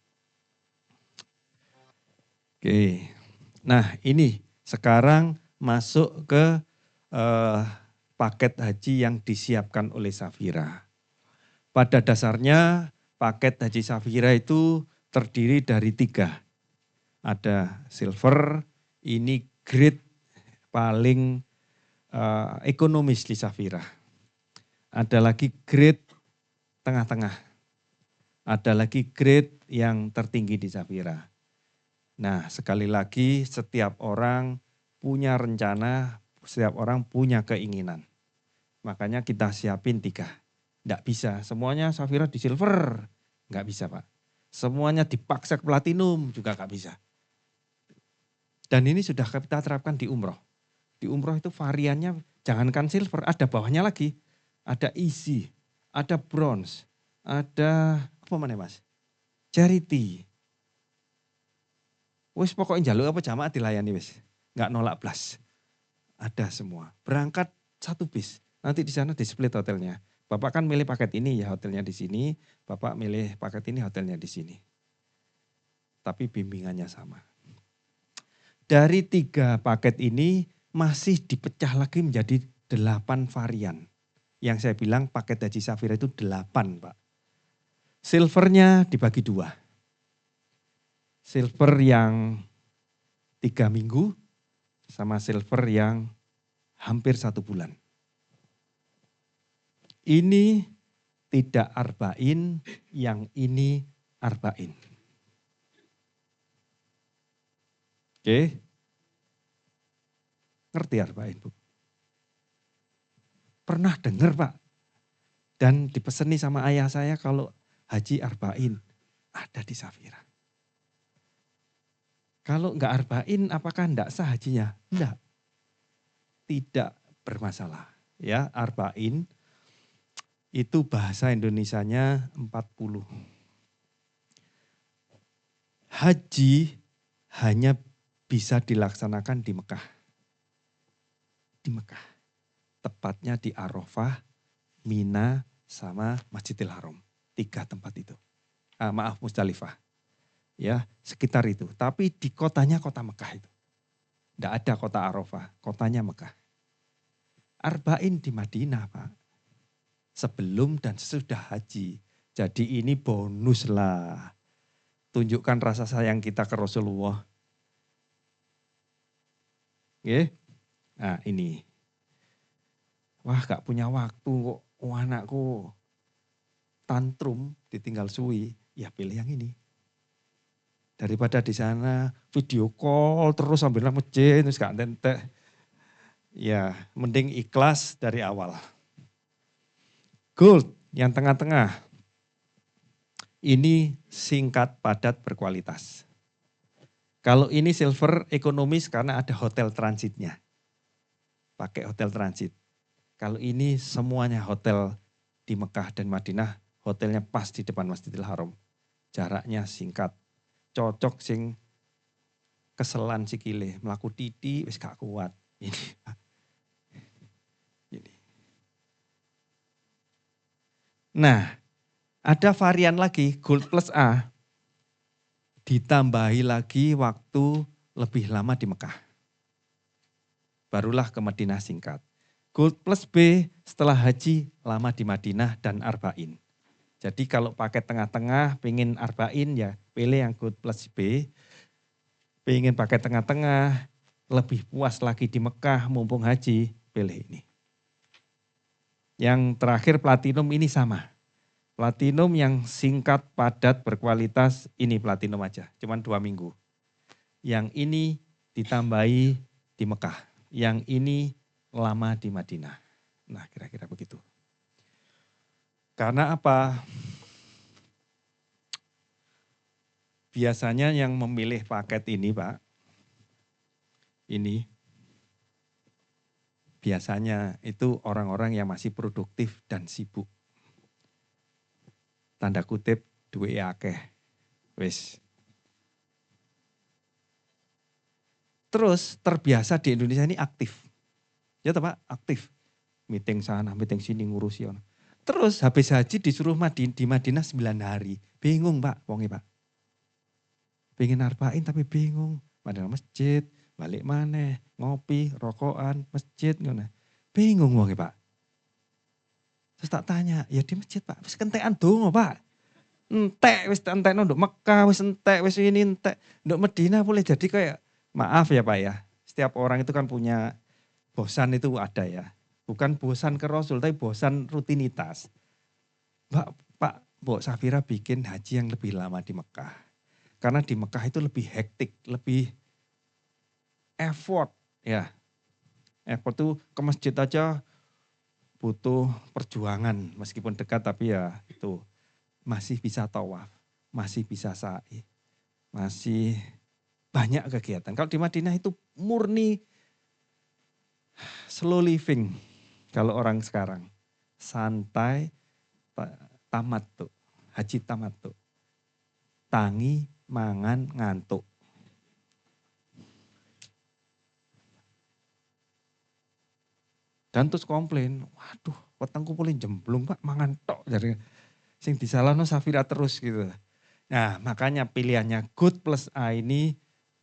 Oke. Nah, ini sekarang masuk ke paket haji yang disiapkan oleh Safira. Pada dasarnya paket haji Safira itu terdiri dari 3. Ada silver, ini grade paling ekonomis di Safira. Ada lagi grade tengah-tengah. Ada lagi grade yang tertinggi di Safira. Nah, sekali lagi setiap orang punya rencana, setiap orang punya keinginan. Makanya kita siapin 3. Nggak bisa, semuanya Safira di silver. Nggak bisa Pak. Semuanya dipaksa ke platinum juga nggak bisa. Dan ini sudah kita terapkan di umroh. Di umroh itu variannya jangankan silver, ada bawahnya lagi. Ada easy, ada bronze, ada apa mana Mas? Charity. Wis pokoknya jaluk apa jamaah dilayani wis. Nggak nolak blas. Ada semua. Berangkat 1 bis. Nanti di sana di split hotelnya. Bapak kan milih paket ini ya hotelnya di sini. Bapak milih paket ini hotelnya di sini. Tapi bimbingannya sama. Dari 3 paket ini masih dipecah lagi menjadi 8 varian. Yang saya bilang paket haji Safira itu 8 Pak. Silvernya dibagi 2. silver yang 3 minggu, sama silver yang hampir 1 bulan. Ini tidak arba'in, yang ini arba'in. Oke? Ngerti arba'in, Bu? Pernah dengar, Pak? Dan dipeseni sama ayah saya kalau haji arba'in ada di Safira. Kalau enggak arba'in, apakah enggak sah hajinya? Enggak. Tidak bermasalah. Ya, arba'in itu bahasa Indonesianya 40. Haji hanya bisa dilaksanakan di Mekah. Di Mekah. Tepatnya di Arafah, Mina, sama Masjidil Haram. 3 tempat itu. Musdalifah. Ya, sekitar itu. Tapi di kotanya kota Mekah itu. Tidak ada kota Arafah, kotanya Mekah. Arba'in di Madinah, Pak. Sebelum dan sesudah haji. Jadi ini bonus lah. Tunjukkan rasa sayang kita ke Rasulullah. Oke? Nah ini. Wah gak punya waktu kok. Anakku tantrum ditinggal suwi. Ya pilih yang ini. Daripada di sana video call terus sambil nang masjid terus gak entek. Ya, mending ikhlas dari awal. Gold yang tengah-tengah. Ini singkat, padat, berkualitas. Kalau ini silver ekonomis karena ada hotel transitnya. Pakai hotel transit. Kalau ini semuanya hotel di Mekah dan Madinah, hotelnya pas di depan Masjidil Haram. Jaraknya singkat. Cocok sing keselan sikile, melaku titi wis gak kuat. Ini. Nah, ada varian lagi Gold Plus A. Ditambahi lagi waktu lebih lama di Mekah. Barulah ke Madinah singkat. Gold Plus B setelah haji lama di Madinah dan arba'in. Jadi kalau pakai tengah-tengah pengen arba'in ya pilih yang Gold Plus B. Pengen pakai tengah-tengah lebih puas lagi di Mekah mumpung haji pilih ini. Yang terakhir platinum ini sama. Platinum yang singkat, padat, berkualitas, ini platinum aja. Cuman 2 minggu. Yang ini ditambahi di Mekah. Yang ini lama di Madinah. Nah kira-kira begitu. Karena apa? Biasanya yang memilih paket ini Pak, ini biasanya itu orang-orang yang masih produktif dan sibuk. Tanda kutip duwe akeh. Wis. Terus terbiasa di Indonesia ini aktif. Ya toh Pak, aktif. Meeting sana, meeting sini ngurusi. Terus habis haji disuruh di Madinah 9 hari. Bingung Pak, wongnya Pak. Pengen arba'in tapi bingung. Padahal masjid, balik maneh, ngopi, rokokan, masjid. Bingung wongnya Pak. Terus tak tanya, ya di masjid Pak, wis kentekan dongo Pak. Entek, wis entekno nduk Mekah, wis entek, wis ini entek. Nduk Madinah boleh jadi kayak, maaf ya Pak ya, setiap orang itu kan punya bosan itu ada ya. Bukan bosan ke Rasul, tapi bosan rutinitas. Pak, Mbok Safira bikin haji yang lebih lama di Mekah. Karena di Mekah itu lebih hektik, lebih effort ya. Effort itu ke masjid aja butuh perjuangan meskipun dekat tapi ya itu masih bisa tawaf, masih bisa sa'i, masih banyak kegiatan. Kalau di Madinah itu murni slow living kalau orang sekarang. Santai, tamat tuh, haji tamat tuh. Tangi, mangan, ngantuk. Dan terus komplain, waduh wetengku paling jemblung Pak, mangan tok. Jadi sing disalahno Safira terus gitu. Nah makanya pilihannya Gold Plus A ini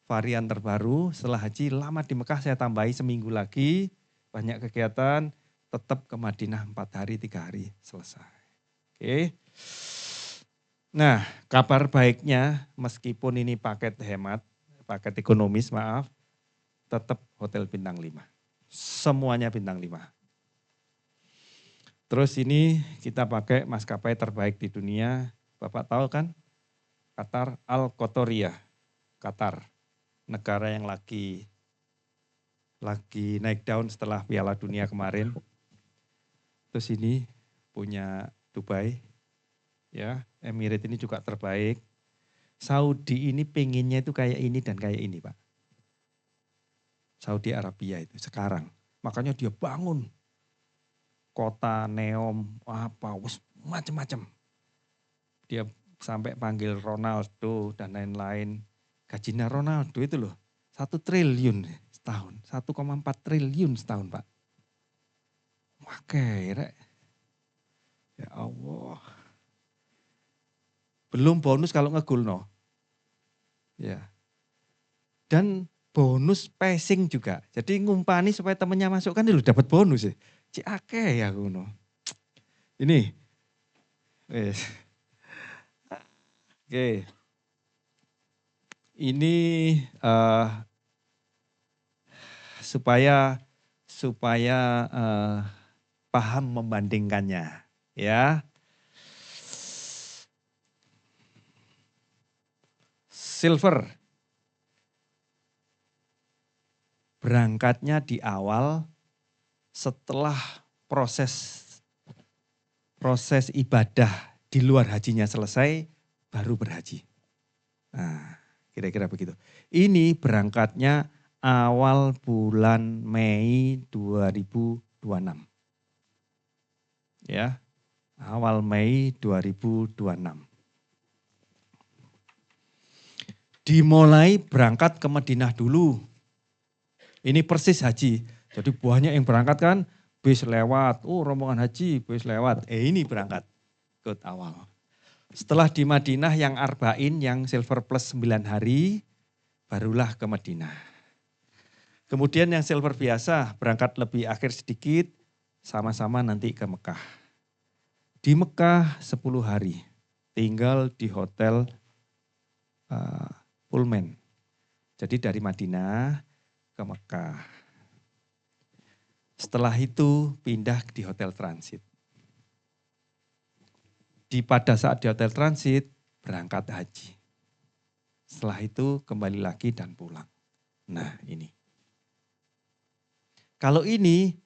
varian terbaru. Setelah haji lama di Mekah saya tambahi seminggu lagi. Banyak kegiatan, tetap ke Madinah 4 hari, 3 hari selesai. Oke. Nah, kabar baiknya meskipun ini paket hemat, paket ekonomis maaf, tetap hotel bintang 5. Semuanya bintang 5. Terus ini kita pakai maskapai terbaik di dunia. Bapak tahu kan? Qatar Al Qatariyah. Qatar, negara yang lagi naik daun setelah Piala Dunia kemarin. Terus ini punya Dubai, ya, Emirates ini juga terbaik. Saudi ini pengennya itu kayak ini dan kayak ini, Pak. Saudi Arabia itu sekarang. Makanya dia bangun kota Neom, apa, macam-macam. Dia sampai panggil Ronaldo dan lain-lain. Gajinya Ronaldo itu loh, 1 triliun setahun, 1,4 triliun setahun, Pak. Wah, kere. Ya Allah. Belum bonus kalau ngegul, no. Ya. Dan bonus passing juga. Jadi ngumpani supaya temennya masuk kan lu dapat bonus ya. Cik akeh ya ngono. Ini. Wes. Oke. Ini supaya paham membandingkannya, ya. Silver berangkatnya di awal setelah proses ibadah di luar hajinya selesai baru berhaji. Nah, kira-kira begitu. Ini berangkatnya awal bulan Mei 2026. Ya. Awal Mei 2026. Dimulai berangkat ke Madinah dulu. Ini persis haji. Jadi banyak yang berangkat kan, bis lewat, rombongan haji, bis lewat. Ini berangkat ikut awal. Setelah di Madinah yang Arba'in, yang silver plus 9 hari, barulah ke Madinah. Kemudian yang silver biasa, berangkat lebih akhir sedikit, sama-sama nanti ke Mekah. Di Mekah 10 hari, tinggal di hotel Pullman. Jadi dari Madinah ke Mekah. Setelah itu pindah di hotel transit. Pada saat di hotel transit berangkat haji. Setelah itu kembali lagi dan pulang. Nah ini. Kalau ini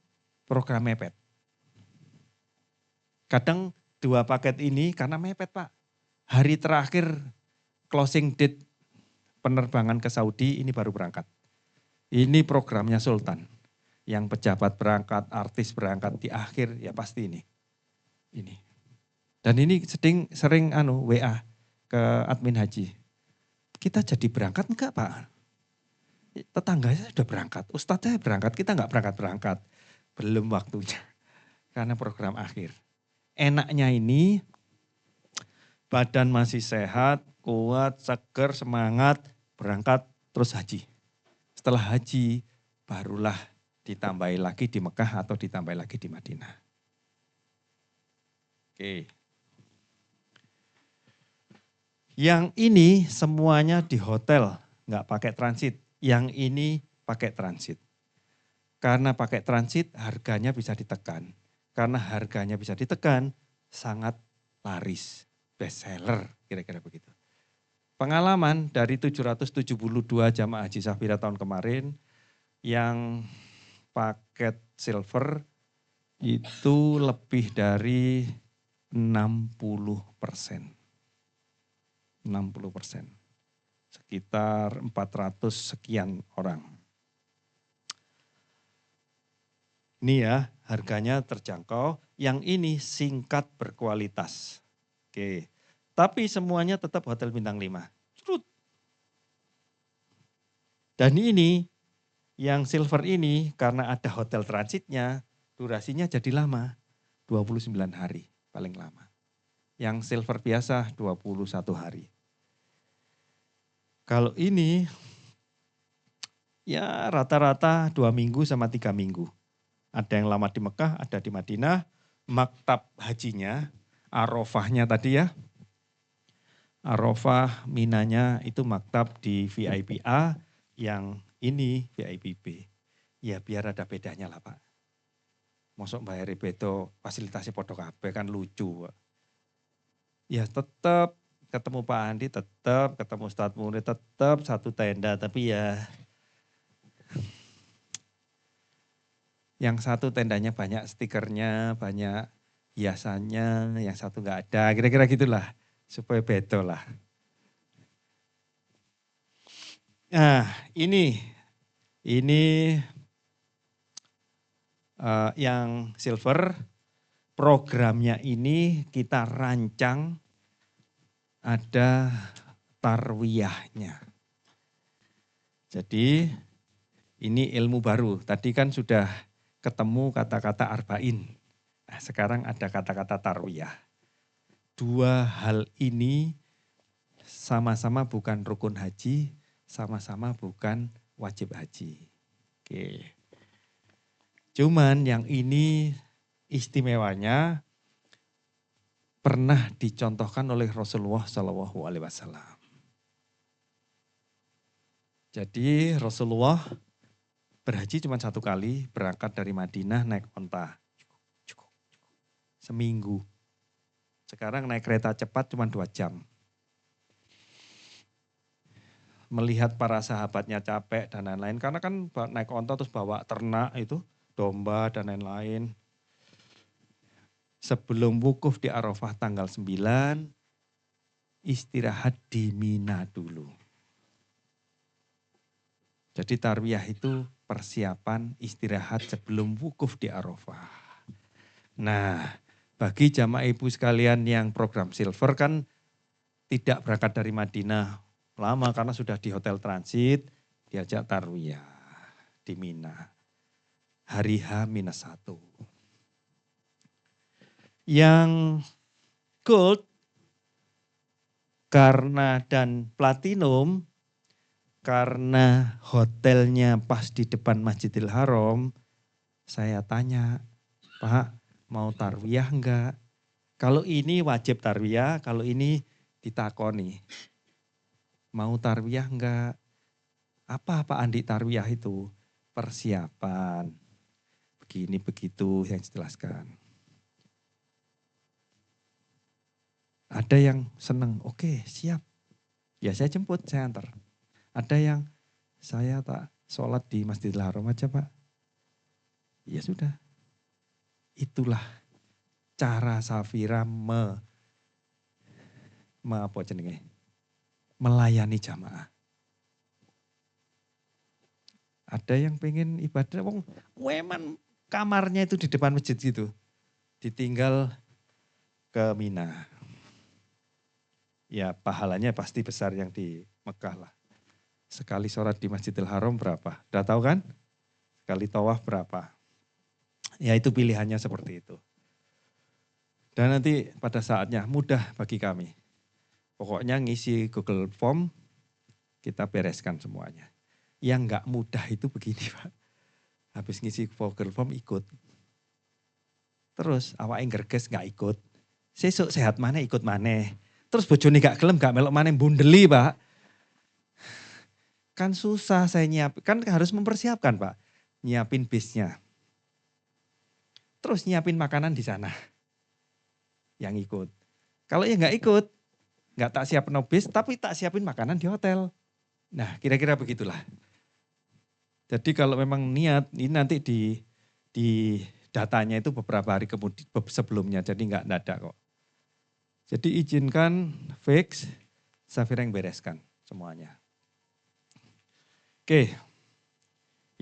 program mepet. Kadang 2 paket ini karena mepet, Pak. Hari terakhir closing date penerbangan ke Saudi ini baru berangkat. Ini programnya Sultan. Yang pejabat berangkat, artis berangkat di akhir, ya pasti ini. Ini. Dan ini sering WA ke admin haji. Kita jadi berangkat enggak, Pak? Tetangganya sudah berangkat, ustadznya berangkat, kita enggak berangkat-berangkat. Belum waktunya. Karena program akhir. Enaknya ini badan masih sehat, kuat, seger, semangat, berangkat terus haji. Setelah haji barulah ditambahi lagi di Mekah atau ditambahi lagi di Madinah. Oke. Yang ini semuanya di hotel, nggak pakai transit. Yang ini pakai transit. Karena pakai transit harganya bisa ditekan. Karena harganya bisa ditekan, sangat laris, best seller, kira-kira begitu. Pengalaman dari 772 jamaah haji Safira tahun kemarin, yang paket silver itu lebih dari 60%. 60%. Sekitar 400 sekian orang. Ini ya, harganya terjangkau. Yang ini singkat berkualitas. Oke. Tapi semuanya tetap hotel bintang 5. Dan ini, yang silver ini karena ada hotel transitnya, durasinya jadi lama. 29 hari paling lama. Yang silver biasa 21 hari. Kalau ini, ya rata-rata 2 minggu sama 3 minggu. Ada yang lama di Mekah, ada di Madinah. Maktab hajinya, Arafahnya tadi ya, Arafah, Minanya itu maktab di VIP A, yang ini VIP B. Ya biar ada bedanya lah Pak. Mosok bayar beda fasilitasi podo kabeh kan lucu. Pak. Ya tetap ketemu Pak Andi, tetap ketemu Ustadz Murid, tetap satu tenda. Tapi ya yang satu tendanya banyak stikernya, banyak hiasannya, yang satu nggak ada. Kira-kira gitulah, supaya beda lah. Nah ini yang silver, programnya ini kita rancang ada tarwiyahnya. Jadi ini ilmu baru. Tadi kan sudah ketemu kata-kata arba'in. Nah, sekarang ada kata-kata tarwiyah. Dua hal ini sama-sama bukan rukun haji, sama-sama bukan wajib haji. Oke. Cuman yang ini istimewanya pernah dicontohkan oleh Rasulullah SAW. Jadi Rasulullah berhaji cuma satu kali, berangkat dari Madinah naik onta. Seminggu. Sekarang naik kereta cepat cuma 2 jam. Melihat para sahabatnya capek dan lain-lain. Karena kan naik onta terus bawa ternak itu, domba dan lain-lain. Sebelum wukuf di Arafah tanggal 9, istirahat di Mina dulu. Jadi tarwiyah itu persiapan istirahat sebelum wukuf di Arafah. Nah, bagi jamaah ibu sekalian yang program silver kan tidak berangkat dari Madinah lama karena sudah di hotel transit, diajak tarwiyah di Mina. Hari H-1. Yang gold karena dan platinum karena hotelnya pas di depan Masjidil Haram, saya tanya, Pak mau tarwiyah enggak? Kalau ini wajib tarwiyah, kalau ini ditakoni. Mau tarwiyah enggak? Apa Pak Andi tarwiyah itu? Persiapan. Begini begitu yang dijelaskan. Ada yang senang, oke siap. Ya saya jemput, saya antar. Ada yang saya tak sholat di Masjidil Haram aja Pak. Ya sudah. Itulah cara Safira melayani jamaah. Ada yang pengen ibadah, weman kamarnya itu di depan masjid gitu. Ditinggal ke Mina. Ya pahalanya pasti besar yang di Mekah lah. Sekali sholat di Masjidil Haram berapa? Udah tahu kan? Sekali tawaf berapa? Ya itu pilihannya seperti itu. Dan nanti pada saatnya mudah bagi kami. Pokoknya ngisi Google Form, kita bereskan semuanya. Yang enggak mudah itu begini Pak. Habis ngisi Google Form ikut. Terus awake nggerges enggak ikut. Sesuk sehat mana ikut mana. Terus bojone gak gelem gak melok mana bundeli Pak. Kan susah saya nyiapin, kan harus mempersiapkan Pak. Nyiapin bisnya. Terus nyiapin makanan di sana. Yang ikut. Kalau yang gak ikut, gak tak siapin bis, tapi tak siapin makanan di hotel. Nah kira-kira begitulah. Jadi kalau memang niat, ini nanti di datanya itu beberapa hari kemudian sebelumnya, jadi gak ada kok. Jadi izinkan fix, Safira yang bereskan semuanya. Oke,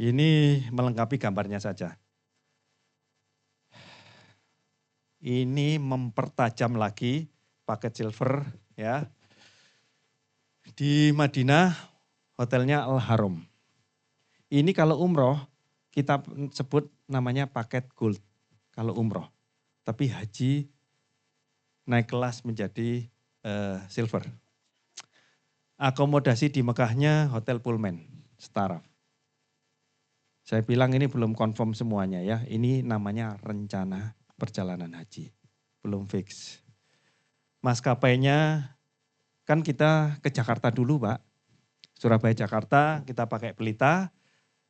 ini melengkapi gambarnya saja. Ini mempertajam lagi paket silver ya. Di Madinah hotelnya Al Haram. Ini kalau umroh kita sebut namanya paket gold kalau umroh. Tapi haji naik kelas menjadi silver. Akomodasi di Mekahnya hotel Pullman. Setara. Saya bilang ini belum confirm semuanya ya. Ini namanya rencana perjalanan haji. Belum fix. Maskapainya kan kita ke Jakarta dulu Pak. Surabaya Jakarta kita pakai Pelita,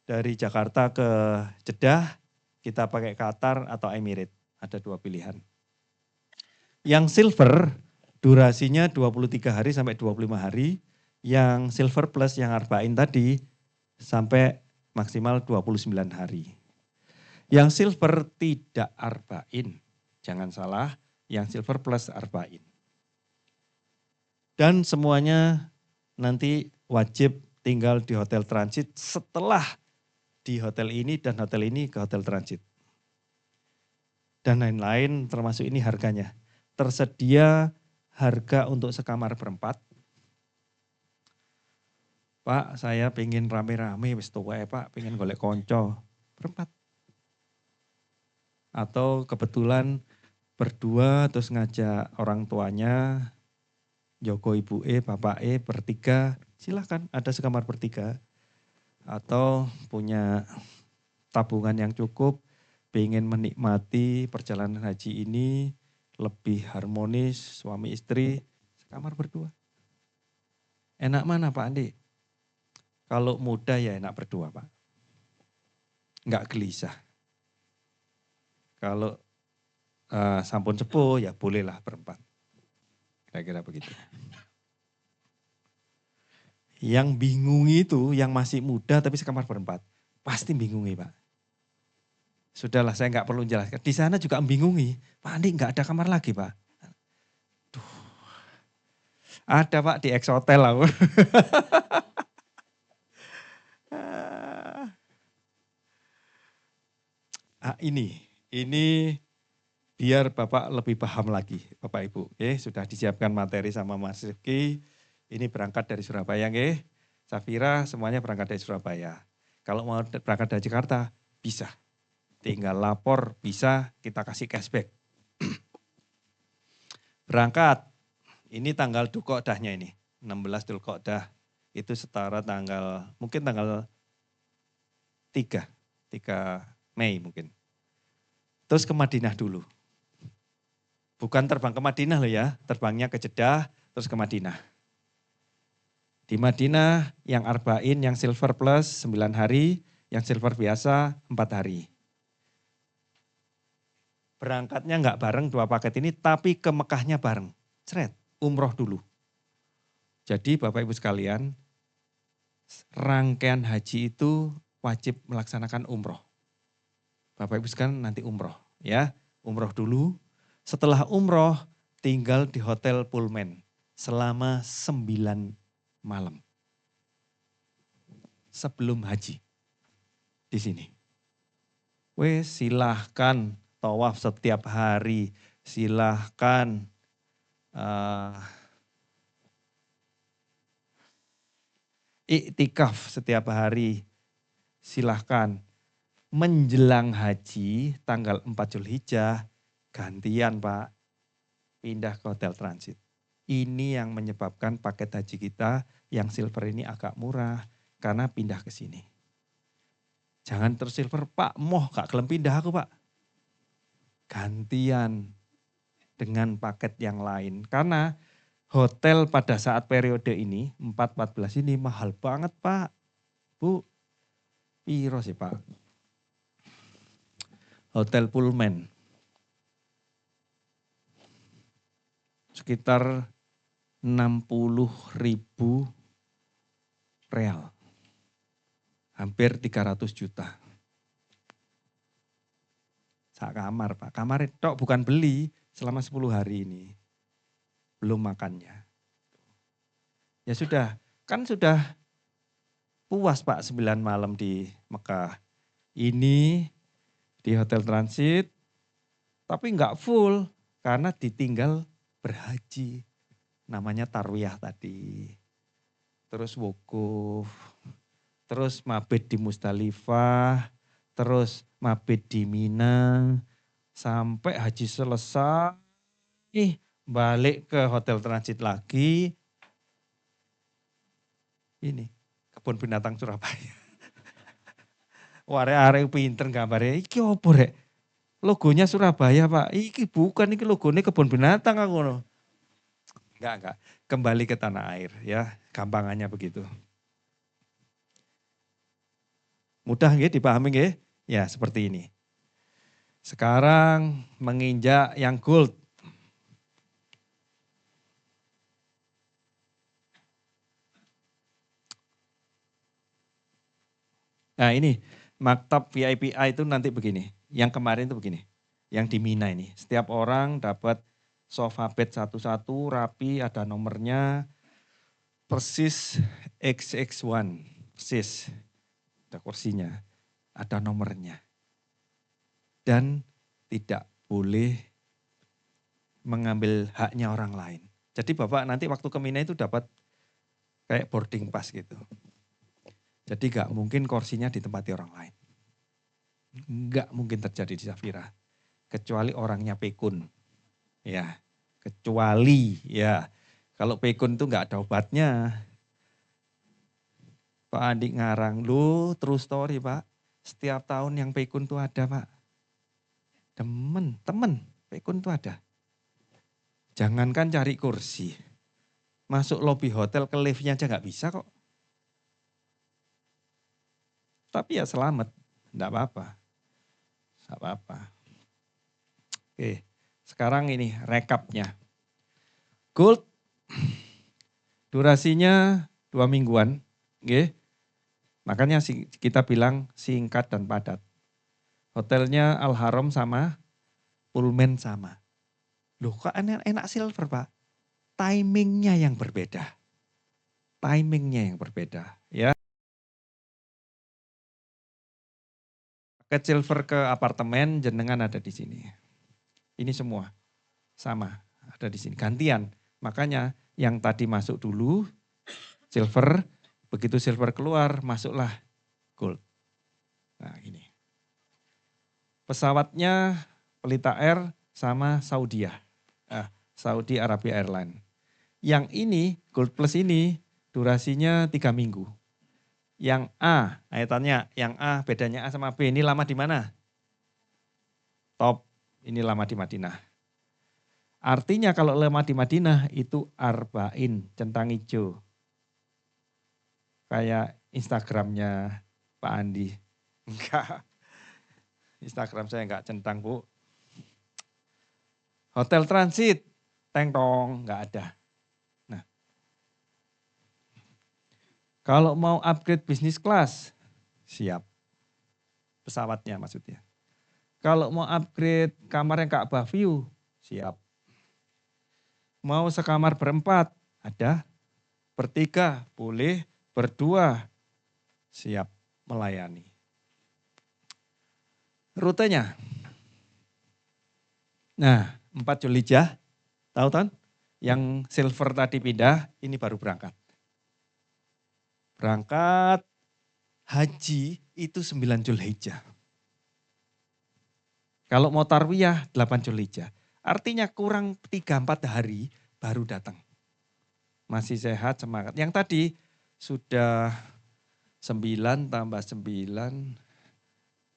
dari Jakarta ke Jeddah kita pakai Qatar atau Emirates. Ada 2 pilihan. Yang silver durasinya 23 hari sampai 25 hari. Yang silver plus yang arba'in tadi sampai maksimal 29 hari. Yang silver tidak arba'in. Jangan salah, yang silver plus arba'in. Dan semuanya nanti wajib tinggal di hotel transit setelah di hotel ini dan hotel ini ke hotel transit. Dan lain-lain termasuk ini harganya. Tersedia harga untuk sekamar berempat. Pak, saya pengen rame-rame, wis tuwa Pak, pengen golek konco. Berempat. Atau kebetulan berdua terus ngajak orang tuanya, Joko ibu bapak bertiga, silahkan ada sekamar bertiga. Atau punya tabungan yang cukup, pengen menikmati perjalanan haji ini lebih harmonis, suami istri, sekamar berdua. Enak mana Pak Andi? Kalau muda ya enak berdua Pak. Enggak gelisah. Kalau sampun sepuh ya bolehlah berempat. Kira-kira begitu. Yang bingung itu yang masih muda tapi sekamar berempat. Pasti bingungi Pak. Sudahlah saya nggak perlu jelaskan. Di sana juga membingungi. Pak Andi nggak ada kamar lagi Pak. Duh. Ada Pak di X Hotel aku. Ini biar Bapak lebih paham lagi, Bapak Ibu. Sudah disiapkan materi sama Mas Rifki. Ini berangkat dari Surabaya, Safira semuanya berangkat dari Surabaya. Kalau mau berangkat dari Jakarta, bisa. Tinggal lapor, bisa kita kasih cashback. Berangkat, ini tanggal Dzulqa'dahnya ini, 16 Dzulqa'dah. Itu setara mungkin tanggal 3 Mei mungkin. Terus ke Madinah dulu. Bukan terbang ke Madinah loh ya, terbangnya ke Jeddah, terus ke Madinah. Di Madinah yang arba'in, yang silver plus 9 hari, yang silver biasa 4 hari. Berangkatnya enggak bareng 2 paket ini, tapi ke Mekahnya bareng. Cret, umroh dulu. Jadi Bapak Ibu sekalian, rangkaian haji itu wajib melaksanakan umroh. Bapak Ibu sekalian nanti umroh ya, umroh dulu. Setelah umroh tinggal di Hotel Pullman selama 9 malam. Sebelum haji di sini. Silahkan tawaf setiap hari, silahkan iktikaf setiap hari, silahkan. Menjelang haji tanggal 4 Zulhijjah, gantian Pak, pindah ke hotel transit. Ini yang menyebabkan paket haji kita yang silver ini agak murah, karena pindah ke sini. Jangan terus silver, Pak, gak gelem pindah aku Pak. Gantian dengan paket yang lain. Karena hotel pada saat periode ini, 4-14 ini mahal banget Pak. Bu, piro sih Pak? Hotel Pullman sekitar 60.000 real, hampir 300 juta. Sak kamar Pak, kamar itu bukan beli selama 10 hari ini, belum makannya. Ya sudah, kan sudah puas Pak 9 malam di Mekah. Ini di hotel transit, tapi enggak full karena ditinggal berhaji. Namanya tarwiyah tadi. Terus wukuf, terus mabit di Musdalifah, terus mabit di Mina, sampai haji selesai, balik ke hotel transit lagi. Ini kebun binatang Surabaya. Arek pinter gambarnya, iki opo rek? Logonya Surabaya Pak, iki bukan, iki logonya kebun binatang aku. Enggak. Kembali ke tanah air ya, gampangannya begitu. Mudah nggih dipahami nggih? Ya, seperti ini. Sekarang menginjak yang gold. Nah, ini maktab VIPA itu nanti begini. Yang kemarin itu begini. Yang di Mina ini. Setiap orang dapat sofa bed satu-satu, rapi, ada nomornya. Persis XX1. Persis. Ada kursinya. Ada nomornya. Dan tidak boleh mengambil haknya orang lain. Jadi Bapak nanti waktu ke Mina itu dapat kayak boarding pass gitu. Jadi gak mungkin kursinya ditempati orang lain. Gak mungkin terjadi di Safira. Kecuali orangnya pikun. Ya, kecuali ya. Kalau pikun itu gak ada obatnya. Pak Andi ngarang, lu true story Pak. Setiap tahun yang pikun tuh ada Pak. Temen, pikun tuh ada. Jangankan cari kursi. Masuk lobi hotel ke liftnya aja gak bisa kok. Tapi ya selamat, enggak apa-apa. Enggak apa-apa. Oke, sekarang ini rekapnya. Gold, durasinya 2 mingguan. Oke. Makanya kita bilang singkat dan padat. Hotelnya Al Haram sama, Pullman sama. Loh kok enak silver Pak? Timingnya yang berbeda. Timingnya yang berbeda. Ya. Paket silver ke apartemen jenengan ada di sini. Ini semua sama ada di sini. Gantian. Makanya yang tadi masuk dulu silver, begitu silver keluar masuklah gold. Nah ini. Pesawatnya Pelita Air sama Saudia. Saudi Arabia Airlines. Yang ini Gold Plus ini durasinya 3 minggu. Yang A, tanya, yang A bedanya A sama B ini lama di mana? Top, ini lama di Madinah. Artinya kalau lama di Madinah itu arba'in, centang hijau. Kayak Instagramnya Pak Andi. Enggak, Instagram saya enggak centang Bu. Hotel transit, teng tong, enggak ada. Nah, kalau mau upgrade bisnis kelas, siap. Pesawatnya maksudnya. Kalau mau upgrade kamar yang Ka'bah view, siap. Mau sekamar berempat, ada. Bertiga, boleh. Berdua, siap melayani. Rutenya. Nah, 4 Zulhijjah, tahu kan? Yang silver tadi pindah, ini baru berangkat. Berangkat haji itu 9 Zulhijjah. Kalau mau tarwiyah 8 Zulhijjah. Artinya kurang 3-4 hari baru datang. Masih sehat, semangat. Yang tadi sudah 9 tambah 9,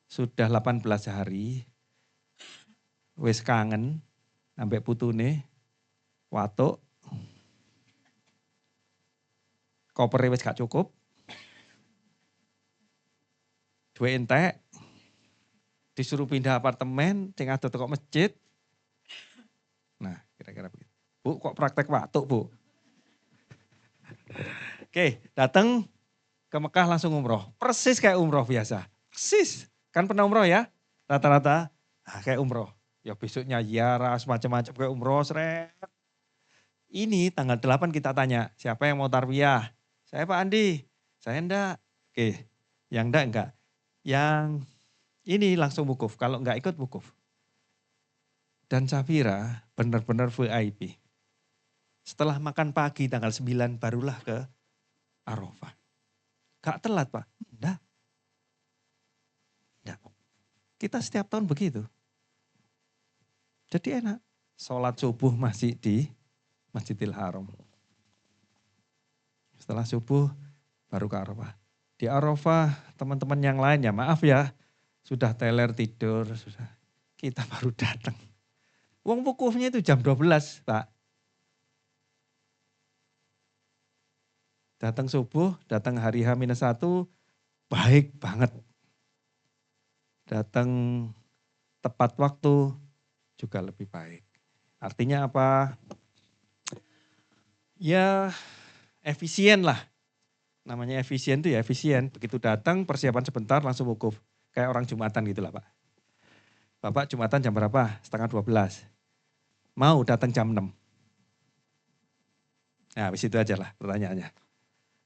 sudah 18 hari. Wis kangen, ambek putune, watuk. Kopernya wis gak cukup. Duwe entek. Disuruh pindah apartemen, sing ado teko masjid. Nah, kira-kira begitu. Bu, kok praktek watuk, Bu? Oke, datang ke Mekah langsung umroh. Persis kayak umroh biasa. Persis. Kan pernah umroh ya? Rata-rata kayak umroh. Ya besoknya ziarah, macam-macam kayak umroh, seret. Ini tanggal 8 kita tanya, siapa yang mau tarwiyah? Saya Pak Andi, saya enggak. Oke, yang enggak. Yang ini langsung wukuf, kalau enggak ikut wukuf. Dan Safira benar-benar VIP. Setelah makan pagi tanggal 9 barulah ke Arafah. Gak telat Pak? Enggak. Kita setiap tahun begitu. Jadi enak. Sholat subuh masih di Masjidil Haram. Setelah subuh baru ke Arafah. Di Arafah teman-teman yang lain ya maaf ya. Sudah teler tidur. Kita baru datang. Wong wukufnya itu jam 12 Pak. Datang subuh, datang hari H-1, baik banget. Datang tepat waktu juga lebih baik. Artinya apa? Ya efisien lah. Namanya efisien itu ya efisien. Begitu datang persiapan sebentar langsung wukuf. Kayak orang Jumatan gitu lah Pak. Bapak Jumatan jam berapa? Setengah 12. Mau datang jam 6. Nah habis itu aja lah pertanyaannya.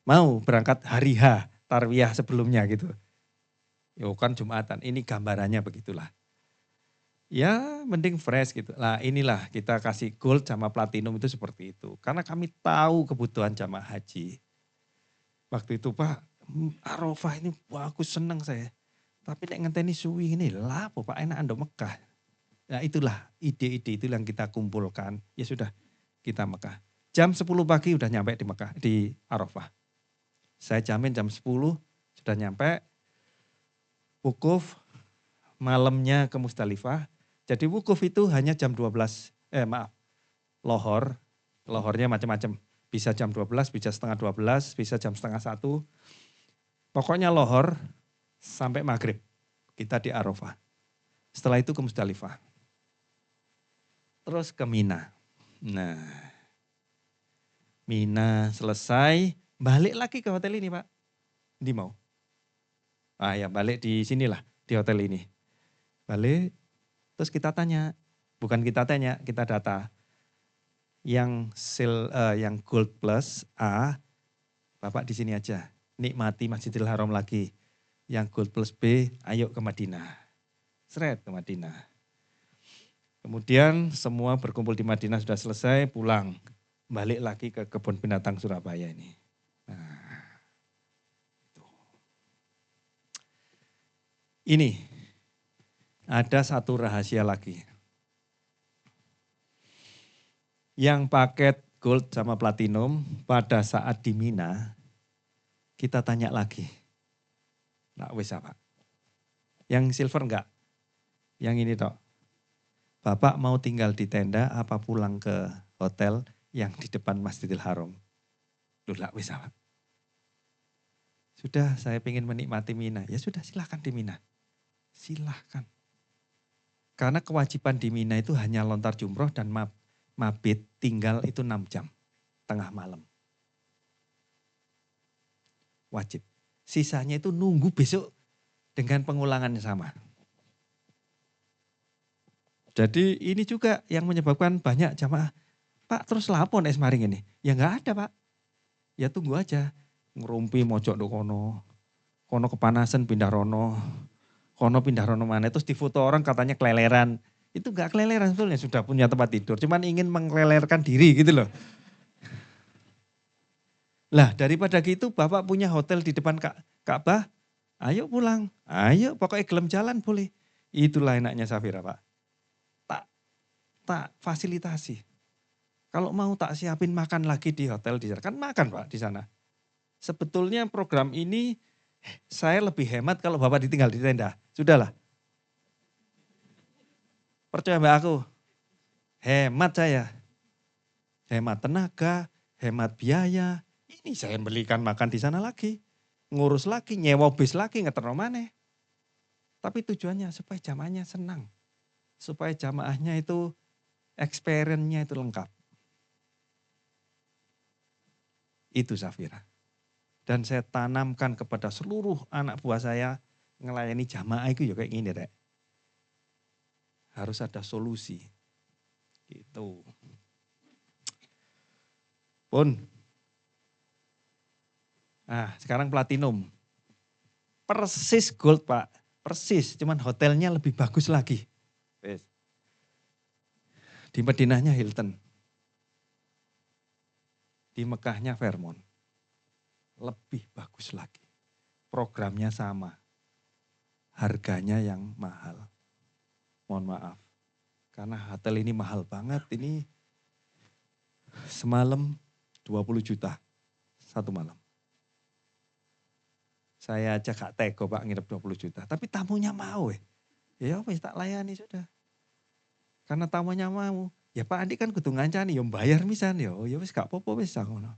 Mau berangkat hari H, tarwiyah sebelumnya gitu. Yo kan Jumatan, ini gambarannya begitulah. Ya mending fresh gitu. Nah inilah kita kasih gold sama platinum itu seperti itu. Karena kami tahu kebutuhan jamaah haji. Waktu itu Pak, Arafah ini bagus senang saya. Tapi nek ngenteni suwi ini lah Pak enak ando Mekah. Nah itulah ide-ide itu yang kita kumpulkan. Ya sudah kita Mekah. Jam 10 pagi udah nyampe di Mekah, di Arafah. Saya jamin jam 10 sudah nyampe. Wukuf malamnya ke Musdalifah. Jadi wukuf itu hanya jam 12, lohor. Lohornya macam-macam. Bisa jam 12, bisa setengah 12, bisa jam setengah 1. Pokoknya lohor sampai maghrib. Kita di Arafah. Setelah itu ke Musdalifah. Terus ke Mina. Nah, Mina selesai, balik lagi ke hotel ini Pak. Di mau? Ah ya balik di sinilah, di hotel ini. Balik, terus kita tanya. Bukan kita tanya, kita data. Yang Gold Plus A, Bapak di sini aja. Nikmati Masjidil Haram lagi. Yang Gold Plus B, ayo ke Madinah. Seret ke Madinah. Kemudian semua berkumpul di Madinah sudah selesai, pulang. Balik lagi ke kebun binatang Surabaya ini. Nah, itu. Ini ada satu rahasia lagi. Yang paket gold sama platinum pada saat di Mina, kita tanya lagi. Nah, wis apa? Yang silver enggak? Yang ini toh. Bapak mau tinggal di tenda apa pulang ke hotel yang di depan Masjidil Haram? Loh lah wis apa? Sudah saya ingin menikmati Mina. Ya sudah silahkan di Mina. Silahkan. Karena kewajiban di Mina itu hanya lontar jumroh dan mabit tinggal itu 6 jam. Tengah malam. Wajib. Sisanya itu nunggu besok dengan pengulangan yang sama. Jadi ini juga yang menyebabkan banyak jamaah, Pak terus lapor es maring ini. Ya enggak ada Pak. Ya tunggu aja. Ngerumpi mojok do kono. Kono kepanasan pindah rono. Kono pindah rono mana. Terus difoto orang katanya keleleran. Itu enggak keleleran sebetulnya, sudah punya tempat tidur. Cuman ingin mengelelerkan diri gitu loh. Lah daripada gitu Bapak punya hotel di depan Ka'bah. Ayo pulang. Ayo pokoknya gelem jalan boleh. Itulah enaknya Safira Pak. Tak fasilitasi. Kalau mau tak siapin makan lagi di hotel di sana. Kan makan Pak di sana. Sebetulnya program ini saya lebih hemat kalau Bapak ditinggal di tenda. Sudahlah. Percaya Mbak aku. Hemat saya. Hemat tenaga, hemat biaya. Ini saya belikan makan di sana lagi. Ngurus lagi, nyewa bis lagi, ngeterno maneh. Tapi tujuannya supaya jamaahnya senang. Supaya jamaahnya itu experience-nya itu lengkap. Itu Safira. Dan saya tanamkan kepada seluruh anak buah saya ngelayani jamaah itu ya kayak gini Rek. Harus ada solusi. Gitu. Pun. Nah sekarang platinum. Persis gold Pak. Persis, cuman hotelnya lebih bagus lagi. Di Madinahnya Hilton. Di Mekahnya Fairmont. Lebih bagus lagi. Programnya sama. Harganya yang mahal. Mohon maaf. Karena hotel ini mahal banget. Ini semalam 20 juta. Satu malam. Saya aja gak tega Pak nginep 20 juta. Tapi tamunya mau ya wis tak layani sudah. Karena tamunya mau. Ya Pak Andi kan kudu ngancani, ya bayar misan ya. Ya wis gak apa-apa wis ngono.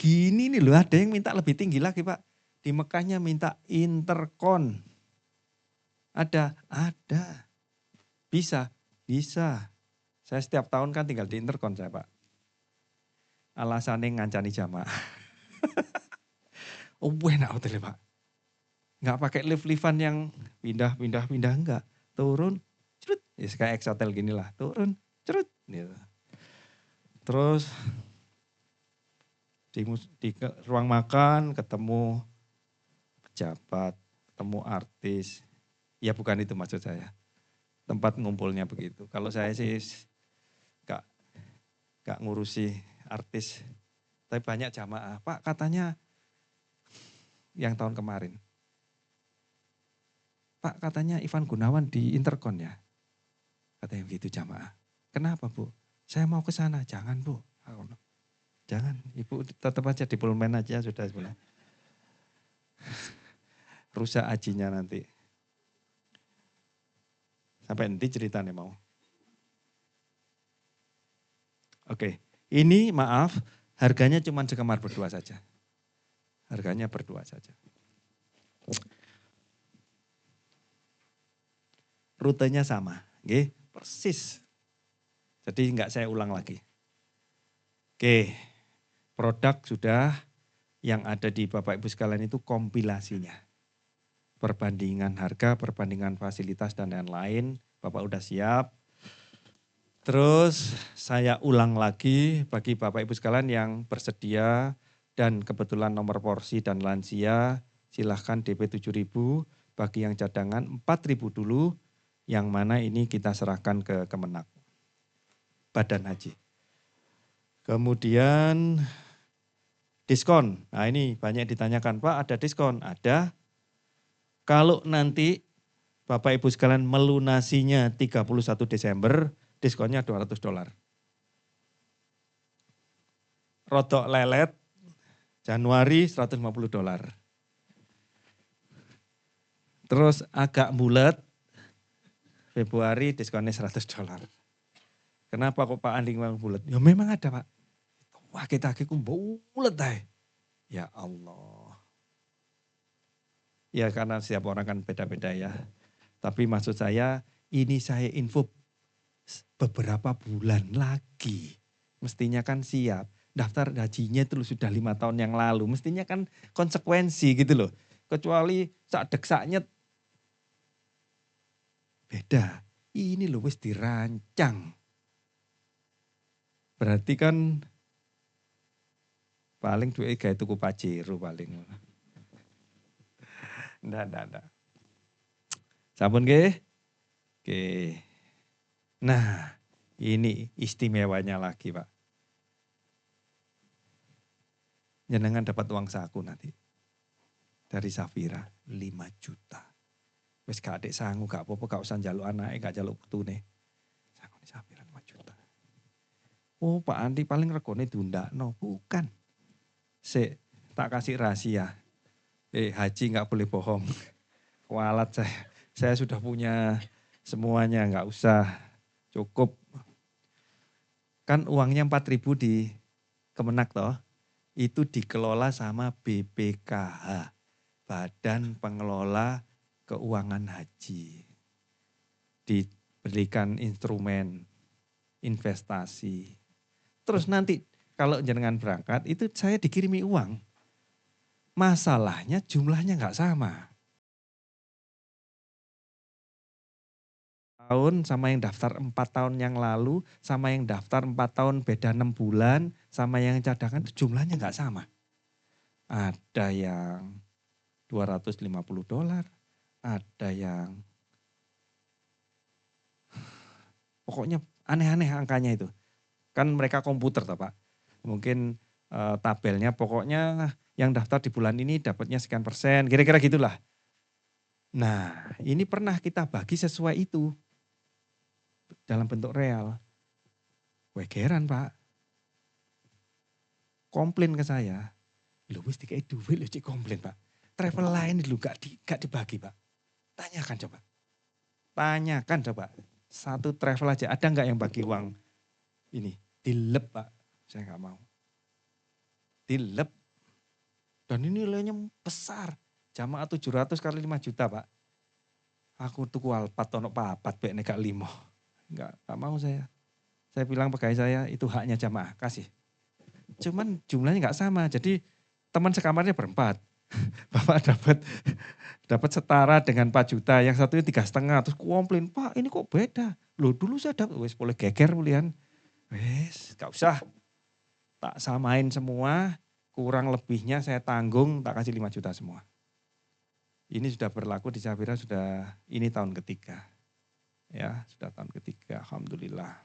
gini nih loh, ada yang minta lebih tinggi lagi Pak. Di Mekahnya minta interkon. Ada. Bisa. Saya setiap tahun kan tinggal di interkon saya Pak. Alasannya ngancani jamaah. Oh enak hotelnya Pak. Nggak pakai lift-liftan yang pindah enggak. Turun, cerut. Ya kayak ex-hotel gini lah. Turun, cerut. Gitu. Terus di ruang makan ketemu pejabat, ketemu artis. Ya bukan itu maksud saya. Tempat ngumpulnya begitu. Kalau saya sih gak ngurusi artis. Tapi banyak jamaah. Pak katanya yang tahun kemarin. Pak katanya Ivan Gunawan di Interkon ya. Katanya begitu jamaah. Kenapa Bu? Saya mau ke sana. Jangan Bu. Jangan. Ibu tetap aja di Pullman aja sudah sebenarnya. Rusak ajinya nanti. Sampai nanti ceritanya mau. Oke, ini maaf, harganya cuma sekamar berdua saja. Harganya berdua saja. Rutenya sama, oke, persis. Jadi enggak saya ulang lagi. Oke, produk sudah, yang ada di Bapak Ibu sekalian itu kompilasinya. Perbandingan harga, perbandingan fasilitas dan lain-lain, Bapak udah siap. Terus saya ulang lagi bagi Bapak Ibu sekalian yang bersedia dan kebetulan nomor porsi dan lansia, silahkan DP 7.000, bagi yang cadangan 4.000 dulu, yang mana ini kita serahkan ke Kemenak, Badan Haji. Kemudian diskon, nah ini banyak ditanyakan, Pak ada diskon? Ada. Kalau nanti Bapak Ibu sekalian melunasinya 31 Desember, diskonnya $200. Rodok lelet, Januari $150. Terus agak bulat, Februari diskonnya $100. Kenapa kok Pak Andi memang bulat? Ya memang ada Pak. Wah kita ku bulat deh. Ya Allah. Ya karena setiap orang kan beda-beda ya. Tapi maksud saya ini saya info beberapa bulan lagi. Mestinya kan siap. Daftar hajinya itu sudah 5 tahun yang lalu. Mestinya kan konsekuensi gitu loh. Kecuali sak deksaknya beda. Ini loh wis dirancang. Berarti kan paling duit kayak tuku Pajero paling. Nggak. Sampun nggih? Oke. Nah, ini istimewanya lagi, Pak. Jenengan dapat uang saku nanti. Dari Safira 5 juta. Wis gak adek sangu, gak apa-apa, gak usah njaluk anake, gak njaluk putune. Sangu di Safira 5 juta. Oh, Pak Andi paling regone diundakno. Bukan. Sik, tak kasih rahasia. Haji gak boleh bohong. Kualat saya sudah punya semuanya, gak usah. Cukup. Kan uangnya 4.000 di Kemenak toh. Itu dikelola sama BPKH. Badan Pengelola Keuangan Haji. Diberikan instrumen investasi. Terus nanti kalau jenengan berangkat itu saya dikirimi uang. Masalahnya jumlahnya nggak sama. Tahun sama yang daftar 4 tahun yang lalu, sama yang daftar 4 tahun beda 6 bulan, sama yang cadangan jumlahnya nggak sama. Ada yang $250, ada yang pokoknya aneh-aneh angkanya itu. Kan mereka komputer toh Pak. Mungkin tabelnya pokoknya yang daftar di bulan ini dapatnya sekian persen, kira-kira gitulah. Nah ini pernah kita bagi sesuai itu. Dalam bentuk real. Wegeran Pak. Komplain ke saya. Lu wis dikai duit lu cik komplain Pak. Travel lain lu gak dibagi Pak. Tanyakan coba. Tanyakan coba. Satu travel aja ada gak yang bagi uang ini? Dilep Pak. Saya gak mau. dilep. Dan ini nilainya besar. Jamaah 700 kali 5 juta Pak. Aku tuku Alphard ono papat bek nek gak 5. Enggak mau saya. Saya bilang pegawai saya itu haknya jamaah, kasih. Cuman jumlahnya enggak sama. Jadi teman sekamarnya berempat. Bapak dapat setara dengan 4 juta, yang satunya 3,5, terus komplain, Pak ini kok beda. Loh dulu saya dapat, wes boleh geger bulian. Wes gak usah, tak samain semua, kurang lebihnya saya tanggung, tak kasih 5 juta semua. Ini sudah berlaku di Safira, sudah ini tahun ketiga. Ya, sudah tahun ketiga, alhamdulillah.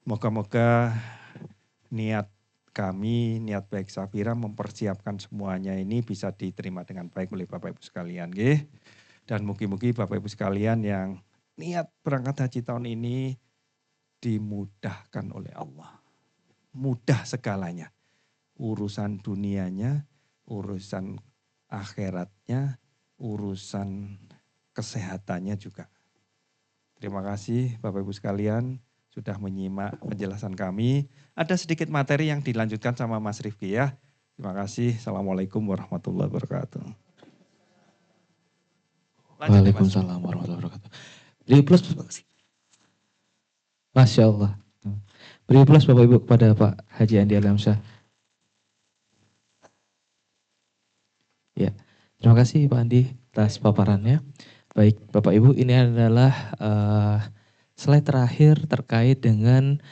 Moga-moga niat kami, niat baik Safira mempersiapkan semuanya ini bisa diterima dengan baik oleh Bapak Ibu sekalian. Nggih. Dan mungkin-mungkin Bapak Ibu sekalian yang niat berangkat haji tahun ini dimudahkan oleh Allah. Mudah segalanya. Urusan dunianya, urusan akhiratnya, urusan kesehatannya juga. Terima kasih Bapak Ibu sekalian sudah menyimak penjelasan kami. Ada sedikit materi yang dilanjutkan sama Mas Rifki ya. Terima kasih. Assalamualaikum warahmatullahi wabarakatuh. Waalaikumsalam warahmatullahi wabarakatuh. Beri plus. Masya Allah. Beri plus Bapak Ibu kepada Pak Haji Andi Alamsyah. Ya, terima kasih Pak Andi atas paparannya. Baik Bapak Ibu, ini adalah slide terakhir terkait dengan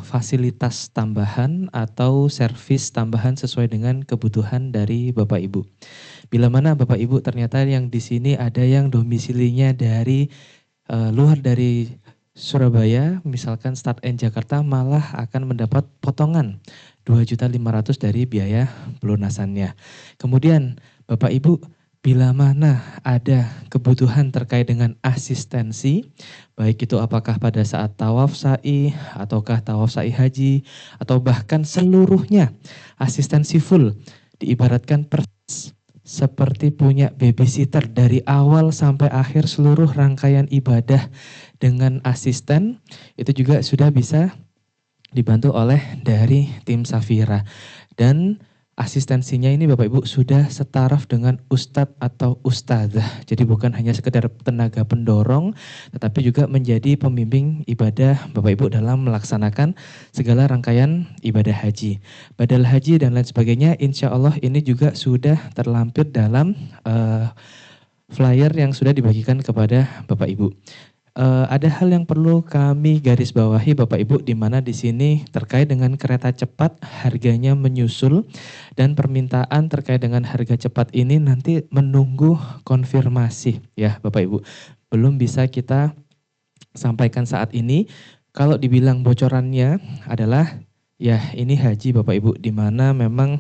fasilitas tambahan atau servis tambahan sesuai dengan kebutuhan dari Bapak Ibu. Bila mana Bapak Ibu ternyata yang di sini ada yang domisilinya dari luar dari Surabaya, misalkan Start N Jakarta, malah akan mendapat potongan 2.500.000 dari biaya pelunasannya. Kemudian Bapak Ibu, bila mana ada kebutuhan terkait dengan asistensi, baik itu apakah pada saat tawaf sa'i, ataukah tawaf sa'i haji, atau bahkan seluruhnya asistensi full, diibaratkan persis seperti punya babysitter dari awal sampai akhir seluruh rangkaian ibadah dengan asisten, itu juga sudah bisa dibantu oleh dari tim Safira. Dan asistensinya ini Bapak Ibu sudah setaraf dengan ustadz atau ustadzah. Jadi bukan hanya sekedar tenaga pendorong, tetapi juga menjadi pembimbing ibadah Bapak Ibu dalam melaksanakan segala rangkaian ibadah haji. Badal haji dan lain sebagainya, insya Allah ini juga sudah terlampir dalam flyer yang sudah dibagikan kepada Bapak Ibu. Ada hal yang perlu kami garis bawahi Bapak Ibu, di mana di sini terkait dengan kereta cepat harganya menyusul dan permintaan terkait dengan harga cepat ini nanti menunggu konfirmasi ya Bapak Ibu. Belum bisa kita sampaikan saat ini. Kalau dibilang bocorannya adalah ya ini haji Bapak Ibu, di mana memang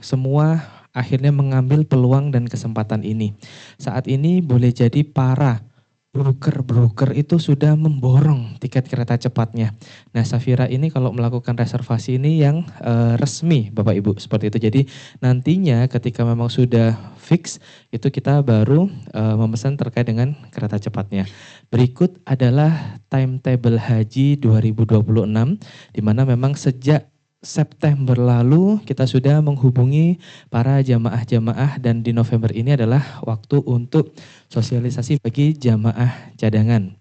semua akhirnya mengambil peluang dan kesempatan ini. Saat ini boleh jadi para broker itu sudah memborong tiket kereta cepatnya. Nah Safira ini kalau melakukan reservasi ini yang resmi Bapak Ibu seperti itu. Jadi nantinya ketika memang sudah fix itu kita baru memesan terkait dengan kereta cepatnya. Berikut adalah timetable haji 2026 di mana memang sejak September lalu kita sudah menghubungi para jamaah-jamaah dan di November ini adalah waktu untuk sosialisasi bagi jamaah cadangan.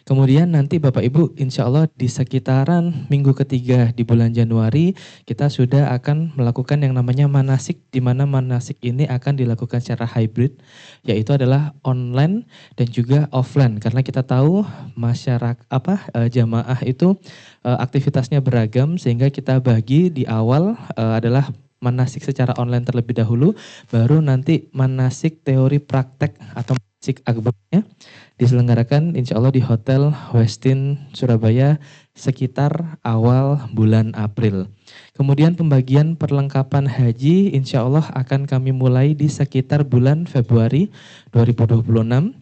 Kemudian nanti Bapak Ibu insya Allah di sekitaran minggu ketiga di bulan Januari kita sudah akan melakukan yang namanya manasik, di mana manasik ini akan dilakukan secara hybrid, yaitu adalah online dan juga offline, karena kita tahu masyarakat jamaah itu aktivitasnya beragam, sehingga kita bagi di awal adalah manasik secara online terlebih dahulu, baru nanti manasik teori praktek atau manasik akbarnya diselenggarakan insya Allah di Hotel Westin Surabaya sekitar awal bulan April. Kemudian pembagian perlengkapan haji insya Allah akan kami mulai di sekitar bulan Februari 2026.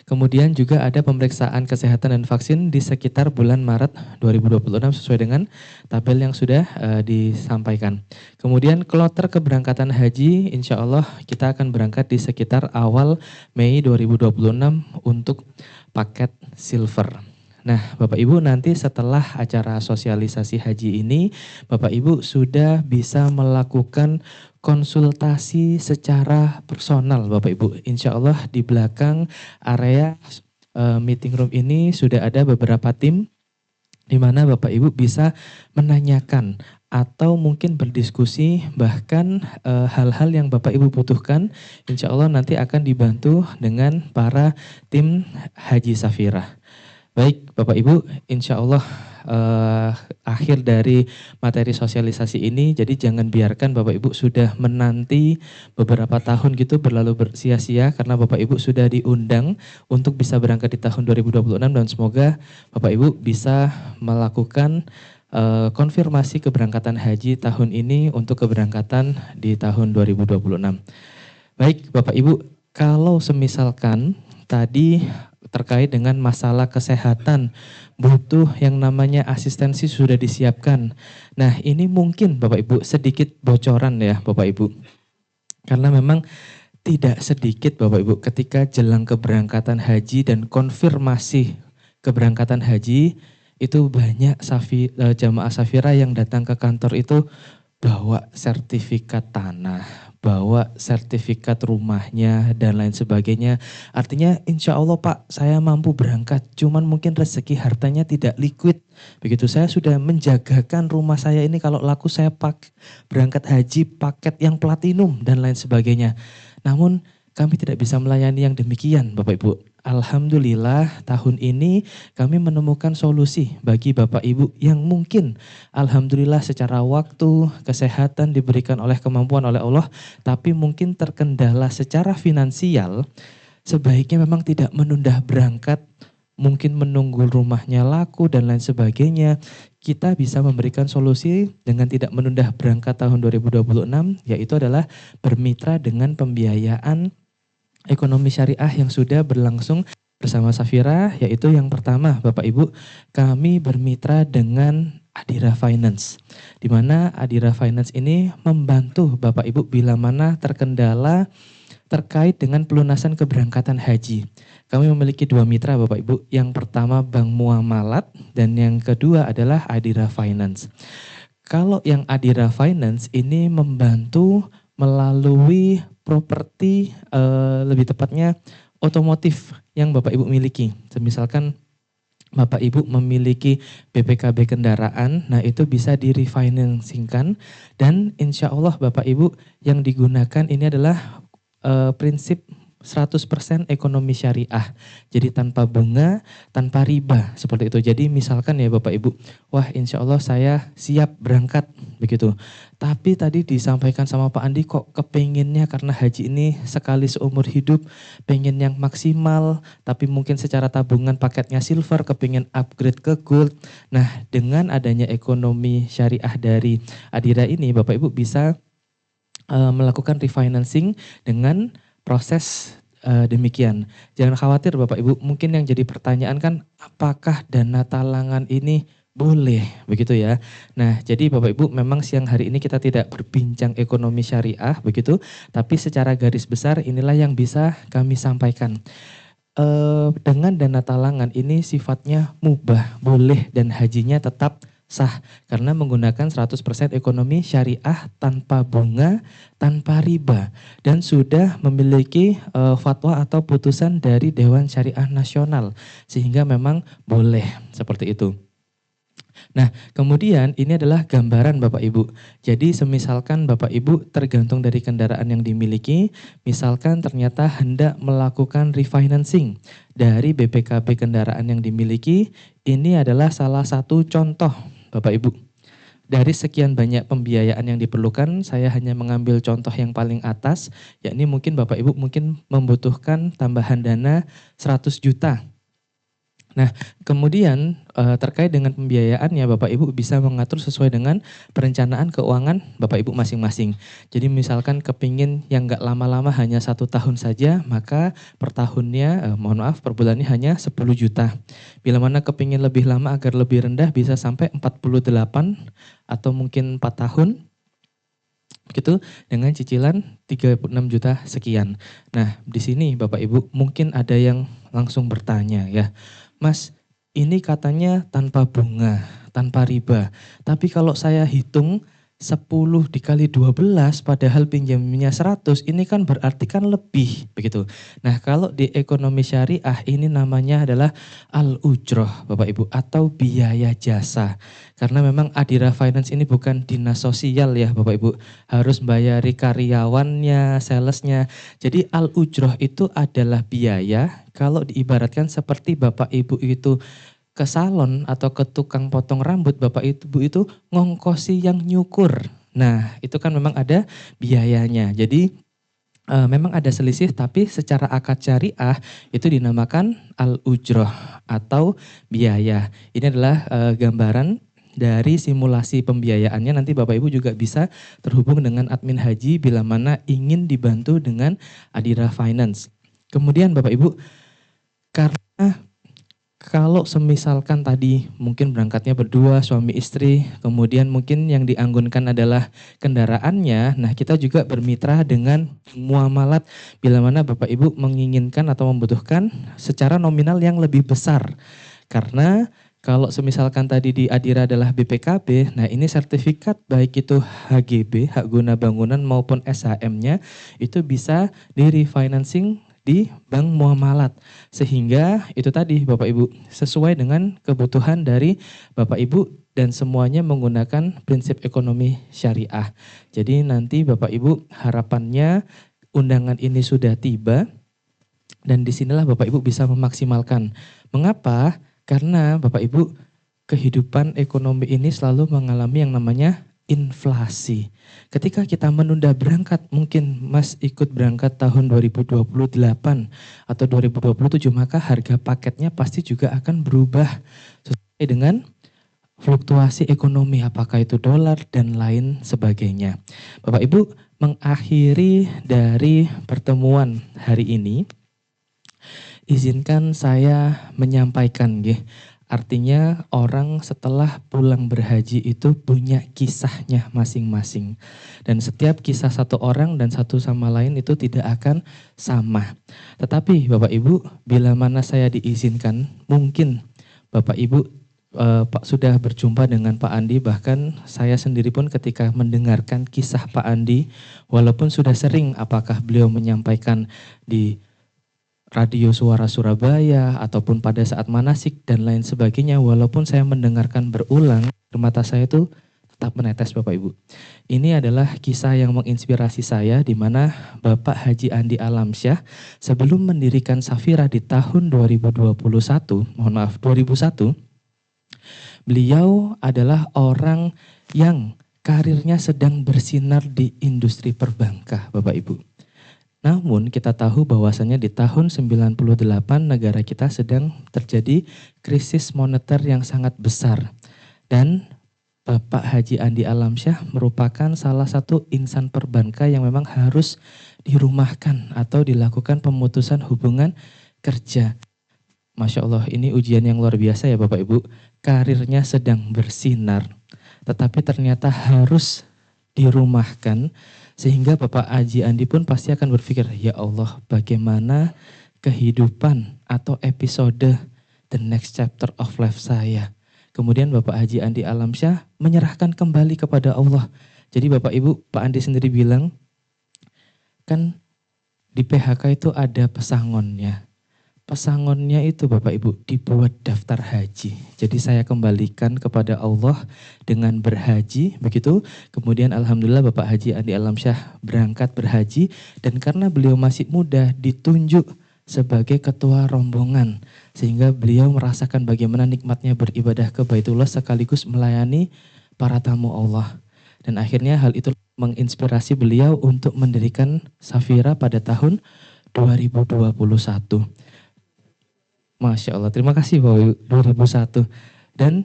Kemudian juga ada pemeriksaan kesehatan dan vaksin di sekitar bulan Maret 2026 sesuai dengan tabel yang sudah disampaikan. Kemudian kloter keberangkatan haji insya Allah kita akan berangkat di sekitar awal Mei 2026 untuk paket silver. Nah, Bapak Ibu nanti setelah acara sosialisasi haji ini, Bapak Ibu sudah bisa melakukan konsultasi secara personal Bapak Ibu. Insya Allah di belakang area meeting room ini sudah ada beberapa tim di mana Bapak Ibu bisa menanyakan atau mungkin berdiskusi bahkan hal-hal yang Bapak Ibu butuhkan, insya Allah nanti akan dibantu dengan para tim Haji Safira. Baik Bapak Ibu, insya Allah akhir dari materi sosialisasi ini, jadi jangan biarkan Bapak Ibu sudah menanti beberapa tahun gitu berlalu sia-sia karena Bapak Ibu sudah diundang untuk bisa berangkat di tahun 2026 dan semoga Bapak Ibu bisa melakukan konfirmasi keberangkatan haji tahun ini untuk keberangkatan di tahun 2026. Baik Bapak Ibu, kalau semisalkan tadi terkait dengan masalah kesehatan, butuh yang namanya asistensi sudah disiapkan. Nah ini mungkin Bapak Ibu sedikit bocoran ya Bapak Ibu. Karena memang tidak sedikit Bapak Ibu ketika jelang keberangkatan haji dan konfirmasi keberangkatan haji, itu banyak jamaah Safira yang datang ke kantor itu bawa sertifikat tanah, bawa sertifikat rumahnya dan lain sebagainya. Artinya insya Allah Pak saya mampu berangkat, cuman mungkin rezeki hartanya tidak liquid. Begitu saya sudah menjagakan rumah saya ini kalau laku saya berangkat haji paket yang platinum dan lain sebagainya. Namun kami tidak bisa melayani yang demikian Bapak Ibu. Alhamdulillah tahun ini kami menemukan solusi bagi Bapak Ibu yang mungkin alhamdulillah secara waktu, kesehatan diberikan oleh kemampuan oleh Allah, tapi mungkin terkendala secara finansial, sebaiknya memang tidak menunda berangkat, mungkin menunggu rumahnya laku dan lain sebagainya. Kita bisa memberikan solusi dengan tidak menunda berangkat tahun 2026, yaitu adalah bermitra dengan pembiayaan ekonomi syariah yang sudah berlangsung bersama Safira, yaitu yang pertama Bapak Ibu, kami bermitra dengan Adira Finance, di mana Adira Finance ini membantu Bapak Ibu bila mana terkendala terkait dengan pelunasan keberangkatan haji. Kami memiliki dua mitra Bapak Ibu, yang pertama Bank Muamalat dan yang kedua adalah Adira Finance. Kalau yang Adira Finance ini membantu melalui properti, lebih tepatnya otomotif yang Bapak Ibu miliki. Misalkan Bapak Ibu memiliki BPKB kendaraan, nah itu bisa direfinancingkan dan insya Allah Bapak Ibu yang digunakan ini adalah prinsip 100% ekonomi syariah. Jadi tanpa bunga, tanpa riba, seperti itu. Jadi misalkan ya Bapak Ibu, wah insya Allah saya siap berangkat, begitu. Tapi tadi disampaikan sama Pak Andi kok kepenginnya karena haji ini sekali seumur hidup, pengen yang maksimal, tapi mungkin secara tabungan paketnya silver, kepingin upgrade ke gold. Nah dengan adanya ekonomi syariah dari Adira ini, Bapak Ibu bisa melakukan refinancing dengan proses demikian. Jangan khawatir Bapak Ibu, mungkin yang jadi pertanyaan kan apakah dana talangan ini boleh, begitu ya. Nah jadi Bapak Ibu memang siang hari ini kita tidak berbincang ekonomi syariah begitu, tapi secara garis besar inilah yang bisa kami sampaikan. Dengan dana talangan ini sifatnya mubah, boleh dan hajinya tetap sah karena menggunakan 100% ekonomi syariah tanpa bunga, tanpa riba dan sudah memiliki fatwa atau putusan dari Dewan Syariah Nasional sehingga memang boleh seperti itu. Nah, kemudian ini adalah gambaran Bapak Ibu. Jadi semisalkan Bapak Ibu tergantung dari kendaraan yang dimiliki, misalkan ternyata hendak melakukan refinancing dari BPKB kendaraan yang dimiliki, ini adalah salah satu contoh Bapak Ibu. Dari sekian banyak pembiayaan yang diperlukan, saya hanya mengambil contoh yang paling atas, yakni mungkin Bapak Ibu mungkin membutuhkan tambahan dana 100 juta. Nah, kemudian terkait dengan pembiayaannya Bapak Ibu bisa mengatur sesuai dengan perencanaan keuangan Bapak Ibu masing-masing. Jadi misalkan kepingin yang enggak lama-lama hanya 1 tahun saja, maka per tahunnya, per bulannya hanya 10 juta. Bila mana kepingin lebih lama agar lebih rendah bisa sampai 48 atau mungkin 4 tahun. Gitu dengan cicilan 36 juta sekian. Nah, di sini Bapak Ibu mungkin ada yang langsung bertanya ya, Mas, ini katanya tanpa bunga, tanpa riba. Tapi kalau saya hitung 10 dikali 12 padahal pinjamnya 100, ini kan berarti kan lebih begitu. Nah, kalau di ekonomi syariah ini namanya adalah al-ujroh Bapak Ibu, atau biaya jasa. Karena memang Adira Finance ini bukan dinas sosial ya Bapak Ibu, harus bayari karyawannya, salesnya. Jadi al-ujroh itu adalah biaya, kalau diibaratkan seperti Bapak Ibu itu ke salon atau ke tukang potong rambut, Bapak Ibu itu ngongkosi yang nyukur. Nah, itu kan memang ada biayanya. Jadi memang ada selisih, tapi secara akad syariah itu dinamakan al-ujroh atau biaya. Ini adalah gambaran dari simulasi pembiayaannya. Nanti Bapak Ibu juga bisa terhubung dengan admin haji bila mana ingin dibantu dengan Adira Finance. Kemudian Bapak Ibu, karena kalau semisalkan tadi mungkin berangkatnya berdua suami istri, kemudian mungkin yang dianggunkan adalah kendaraannya, nah kita juga bermitra dengan muamalat bila mana Bapak Ibu menginginkan atau membutuhkan secara nominal yang lebih besar. Karena kalau semisalkan tadi di Adira adalah BPKB, nah ini sertifikat baik itu HGB, hak guna bangunan maupun SHM-nya itu bisa di refinancing di bank muamalat, sehingga itu tadi Bapak Ibu sesuai dengan kebutuhan dari Bapak Ibu dan semuanya menggunakan prinsip ekonomi syariah. Jadi nanti Bapak Ibu harapannya undangan ini sudah tiba dan disinilah Bapak Ibu bisa memaksimalkan. Mengapa? Karena Bapak Ibu kehidupan ekonomi ini selalu mengalami yang namanya inflasi. Ketika kita menunda berangkat, mungkin Mas ikut berangkat tahun 2028 atau 2027, maka harga paketnya pasti juga akan berubah sesuai dengan fluktuasi ekonomi, apakah itu dolar dan lain sebagainya. Bapak Ibu, mengakhiri dari pertemuan hari ini, izinkan saya menyampaikan nggih. Artinya orang setelah pulang berhaji itu punya kisahnya masing-masing. Dan setiap kisah satu orang dan satu sama lain itu tidak akan sama. Tetapi Bapak Ibu, bila mana saya diizinkan, mungkin Bapak Ibu Pak sudah berjumpa dengan Pak Andi, bahkan saya sendiri pun ketika mendengarkan kisah Pak Andi, walaupun sudah sering apakah beliau menyampaikan di Radio Suara Surabaya ataupun pada saat manasik dan lain sebagainya, walaupun saya mendengarkan berulang, air mata saya itu tetap menetes Bapak Ibu. Ini adalah kisah yang menginspirasi saya, di mana Bapak Haji Andi Alamsyah sebelum mendirikan Safira di tahun 2001, beliau adalah orang yang karirnya sedang bersinar di industri perbankan Bapak Ibu. Namun kita tahu bahwasannya di tahun 98 negara kita sedang terjadi krisis moneter yang sangat besar. Dan Bapak Haji Andi Alamsyah merupakan salah satu insan perbankan yang memang harus dirumahkan atau dilakukan pemutusan hubungan kerja. Masya Allah, ini ujian yang luar biasa ya Bapak Ibu. Karirnya sedang bersinar, tetapi ternyata harus dirumahkan. Sehingga Bapak Haji Andi pun pasti akan berpikir, ya Allah, bagaimana kehidupan atau episode the next chapter of life saya. Kemudian Bapak Haji Andi Alamsyah menyerahkan kembali kepada Allah. Jadi Bapak Ibu, Pak Andi sendiri bilang, kan di PHK itu ada pesangonnya. Pesangonnya itu Bapak Ibu dibuat daftar haji. Jadi saya kembalikan kepada Allah dengan berhaji, begitu. Kemudian alhamdulillah Bapak Haji Andi Alamsyah berangkat berhaji, dan karena beliau masih muda ditunjuk sebagai ketua rombongan, sehingga beliau merasakan bagaimana nikmatnya beribadah ke Baitullah sekaligus melayani para tamu Allah. Dan akhirnya hal itu menginspirasi beliau untuk mendirikan Safira pada tahun 2021. Masya Allah, terima kasih Bapak Ibu, 2001. Dan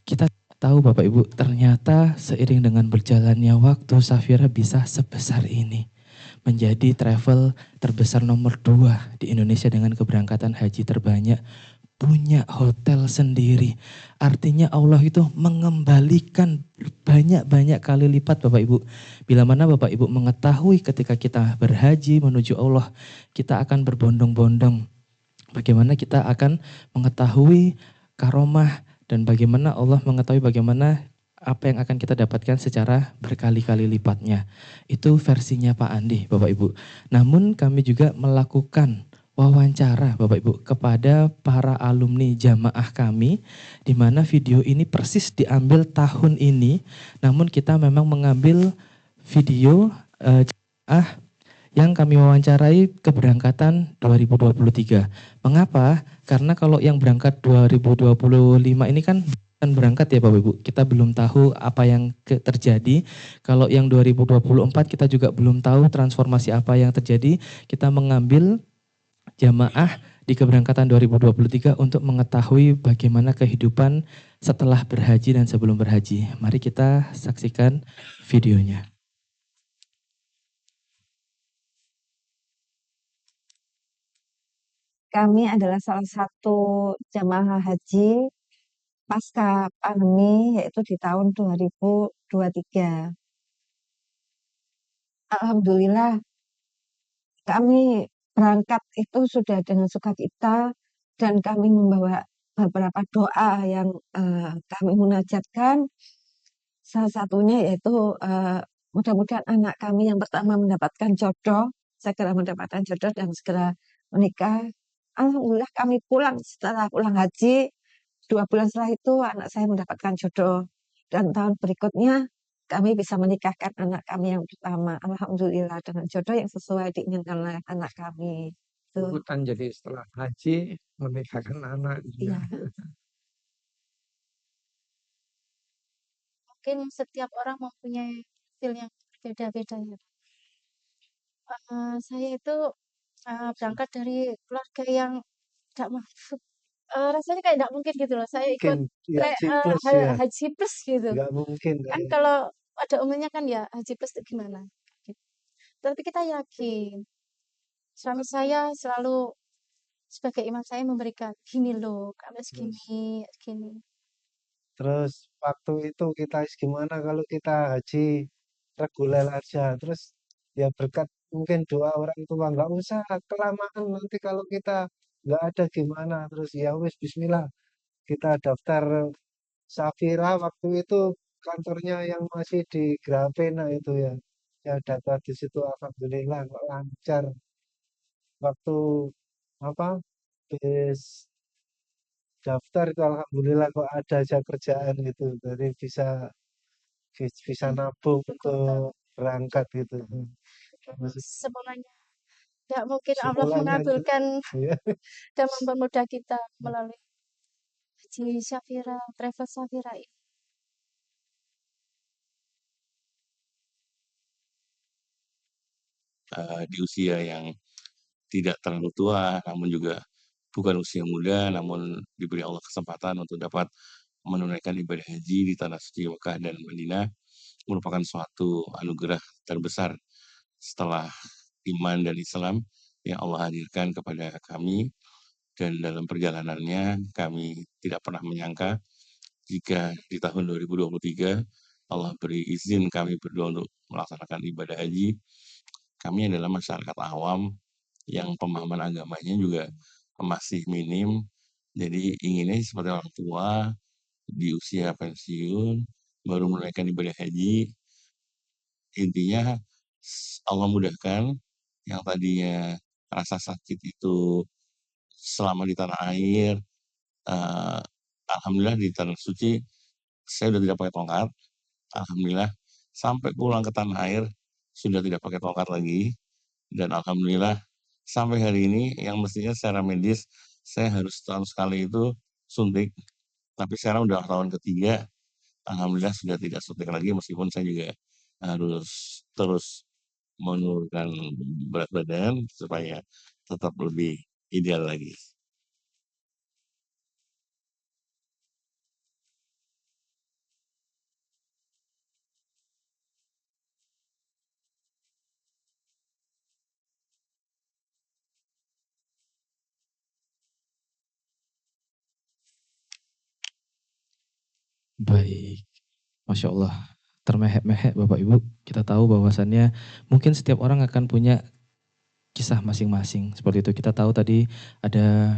kita tahu Bapak Ibu, ternyata seiring dengan berjalannya waktu, Safira bisa sebesar ini. Menjadi travel terbesar nomor 2 di Indonesia dengan keberangkatan haji terbanyak. Punya hotel sendiri. Artinya Allah itu mengembalikan banyak-banyak kali lipat Bapak Ibu. Bila mana Bapak Ibu mengetahui ketika kita berhaji menuju Allah, kita akan berbondong-bondong. Bagaimana kita akan mengetahui karomah dan bagaimana Allah mengetahui bagaimana apa yang akan kita dapatkan secara berkali-kali lipatnya. Itu versinya Pak Andi, Bapak Ibu. Namun kami juga melakukan wawancara Bapak Ibu kepada para alumni jamaah kami, di mana video ini persis diambil tahun ini, namun kita memang mengambil video jamaah yang kami wawancarai keberangkatan 2023. Mengapa? Karena kalau yang berangkat 2025 ini kan akan berangkat ya Bapak Ibu. Kita belum tahu apa yang terjadi. Kalau yang 2024 kita juga belum tahu transformasi apa yang terjadi. Kita mengambil jamaah di keberangkatan 2023 untuk mengetahui bagaimana kehidupan setelah berhaji dan sebelum berhaji. Mari kita saksikan videonya. Kami adalah salah satu jamaah haji pasca pandemi, yaitu di tahun 2023. Alhamdulillah kami berangkat itu sudah dengan sukacita dan kami membawa beberapa doa yang kami munajatkan. Salah satunya yaitu mudah-mudahan anak kami yang pertama mendapatkan jodoh, segera mendapatkan jodoh dan segera menikah. Alhamdulillah kami setelah pulang haji, 2 bulan setelah itu anak saya mendapatkan jodoh. Dan tahun berikutnya kami bisa menikahkan anak kami yang pertama. Alhamdulillah dengan jodoh yang sesuai diinginkan oleh anak kami. Urutan jadi setelah haji menikahkan anak. Iya. Mungkin setiap orang mempunyai feel yang berbeda-beda ya. Saya itu berangkat dari keluarga yang tidak masuk. Rasanya kayak tidak mungkin gitu loh. Saya ikut haji plus gitu. Nggak mungkin. Kan kalau pada umumnya kan ya haji plus itu gimana. Tapi kita yakin. Suami saya selalu sebagai imam saya memberikan gini loh, kalau segini. Terus waktu itu kita gimana kalau kita haji reguler aja. Terus ya berkat mungkin doa orang tua, nggak usah kelamaan nanti kalau kita nggak ada gimana. Terus ya wis bismillah kita daftar Safira waktu itu kantornya yang masih di Grafena itu ya. Ya data di situ alhamdulillah lancar. Waktu bis daftar itu alhamdulillah kok ada aja kerjaan gitu. Jadi bisa nabung untuk berangkat gitu. Semuanya. Tidak mungkin Allah mengabulkan dan mempermudah kita melalui haji Safira, travel Safira ini. Di usia yang tidak terlalu tua, namun juga bukan usia muda, namun diberi Allah kesempatan untuk dapat menunaikan ibadah haji di tanah suci Mekah dan Madinah merupakan suatu anugerah terbesar setelah iman dan Islam yang Allah hadirkan kepada kami, dan dalam perjalanannya kami tidak pernah menyangka jika di tahun 2023 Allah beri izin kami berdua untuk melaksanakan ibadah haji. Kami adalah masyarakat awam yang pemahaman agamanya juga masih minim, jadi inginnya seperti orang tua di usia pensiun baru menunaikan ibadah haji. Intinya Allah mudahkan yang tadinya rasa sakit itu selama di tanah air, alhamdulillah di tanah suci saya sudah tidak pakai tongkat. Alhamdulillah sampai pulang ke tanah air sudah tidak pakai tongkat lagi, dan alhamdulillah sampai hari ini yang mestinya secara medis saya harus setahun sekali itu suntik, tapi sekarang udah tahun ketiga, alhamdulillah sudah tidak suntik lagi meskipun saya juga harus terus menurunkan berat badan supaya tetap lebih ideal lagi. Baik, Masya Allah, termehek-mehek Bapak Ibu. Kita tahu bahwasannya mungkin setiap orang akan punya kisah masing-masing. Seperti itu kita tahu tadi ada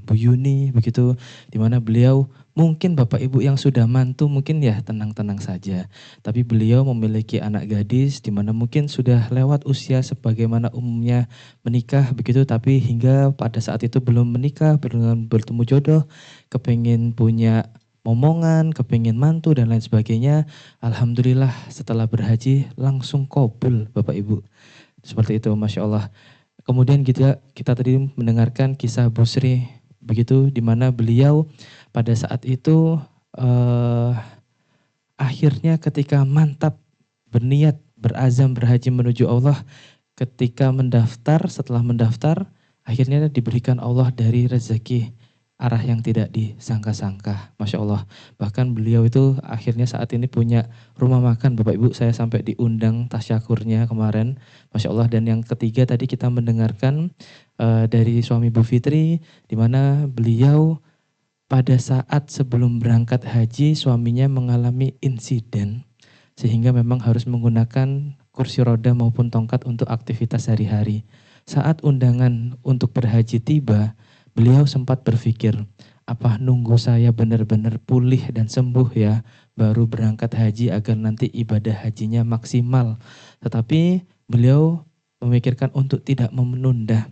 Bu Yuni begitu, di mana beliau mungkin Bapak Ibu yang sudah mantu mungkin ya tenang-tenang saja. Tapi beliau memiliki anak gadis di mana mungkin sudah lewat usia sebagaimana umumnya menikah begitu, tapi hingga pada saat itu belum menikah, belum bertemu jodoh, kepingin punya momongan, kepingin mantu dan lain sebagainya. Alhamdulillah setelah berhaji langsung kabul Bapak Ibu. Seperti itu, Masya Allah. Kemudian kita tadi mendengarkan kisah Bu Sri, begitu, di mana beliau pada saat itu akhirnya ketika mantap berniat, berazam berhaji menuju Allah, ketika mendaftar, setelah mendaftar, akhirnya diberikan Allah dari rezeki arah yang tidak disangka-sangka. Masya Allah. Bahkan beliau itu akhirnya saat ini punya rumah makan. Bapak Ibu, saya sampai diundang tasyakurnya kemarin. Masya Allah. Dan yang ketiga tadi kita mendengarkan dari suami Bu Fitri, di mana beliau pada saat sebelum berangkat haji, suaminya mengalami insiden. Sehingga memang harus menggunakan kursi roda maupun tongkat untuk aktivitas sehari-hari. Saat undangan untuk berhaji tiba, beliau sempat berpikir, apa nunggu saya benar-benar pulih dan sembuh ya, baru berangkat haji agar nanti ibadah hajinya maksimal. Tetapi beliau memikirkan untuk tidak menunda.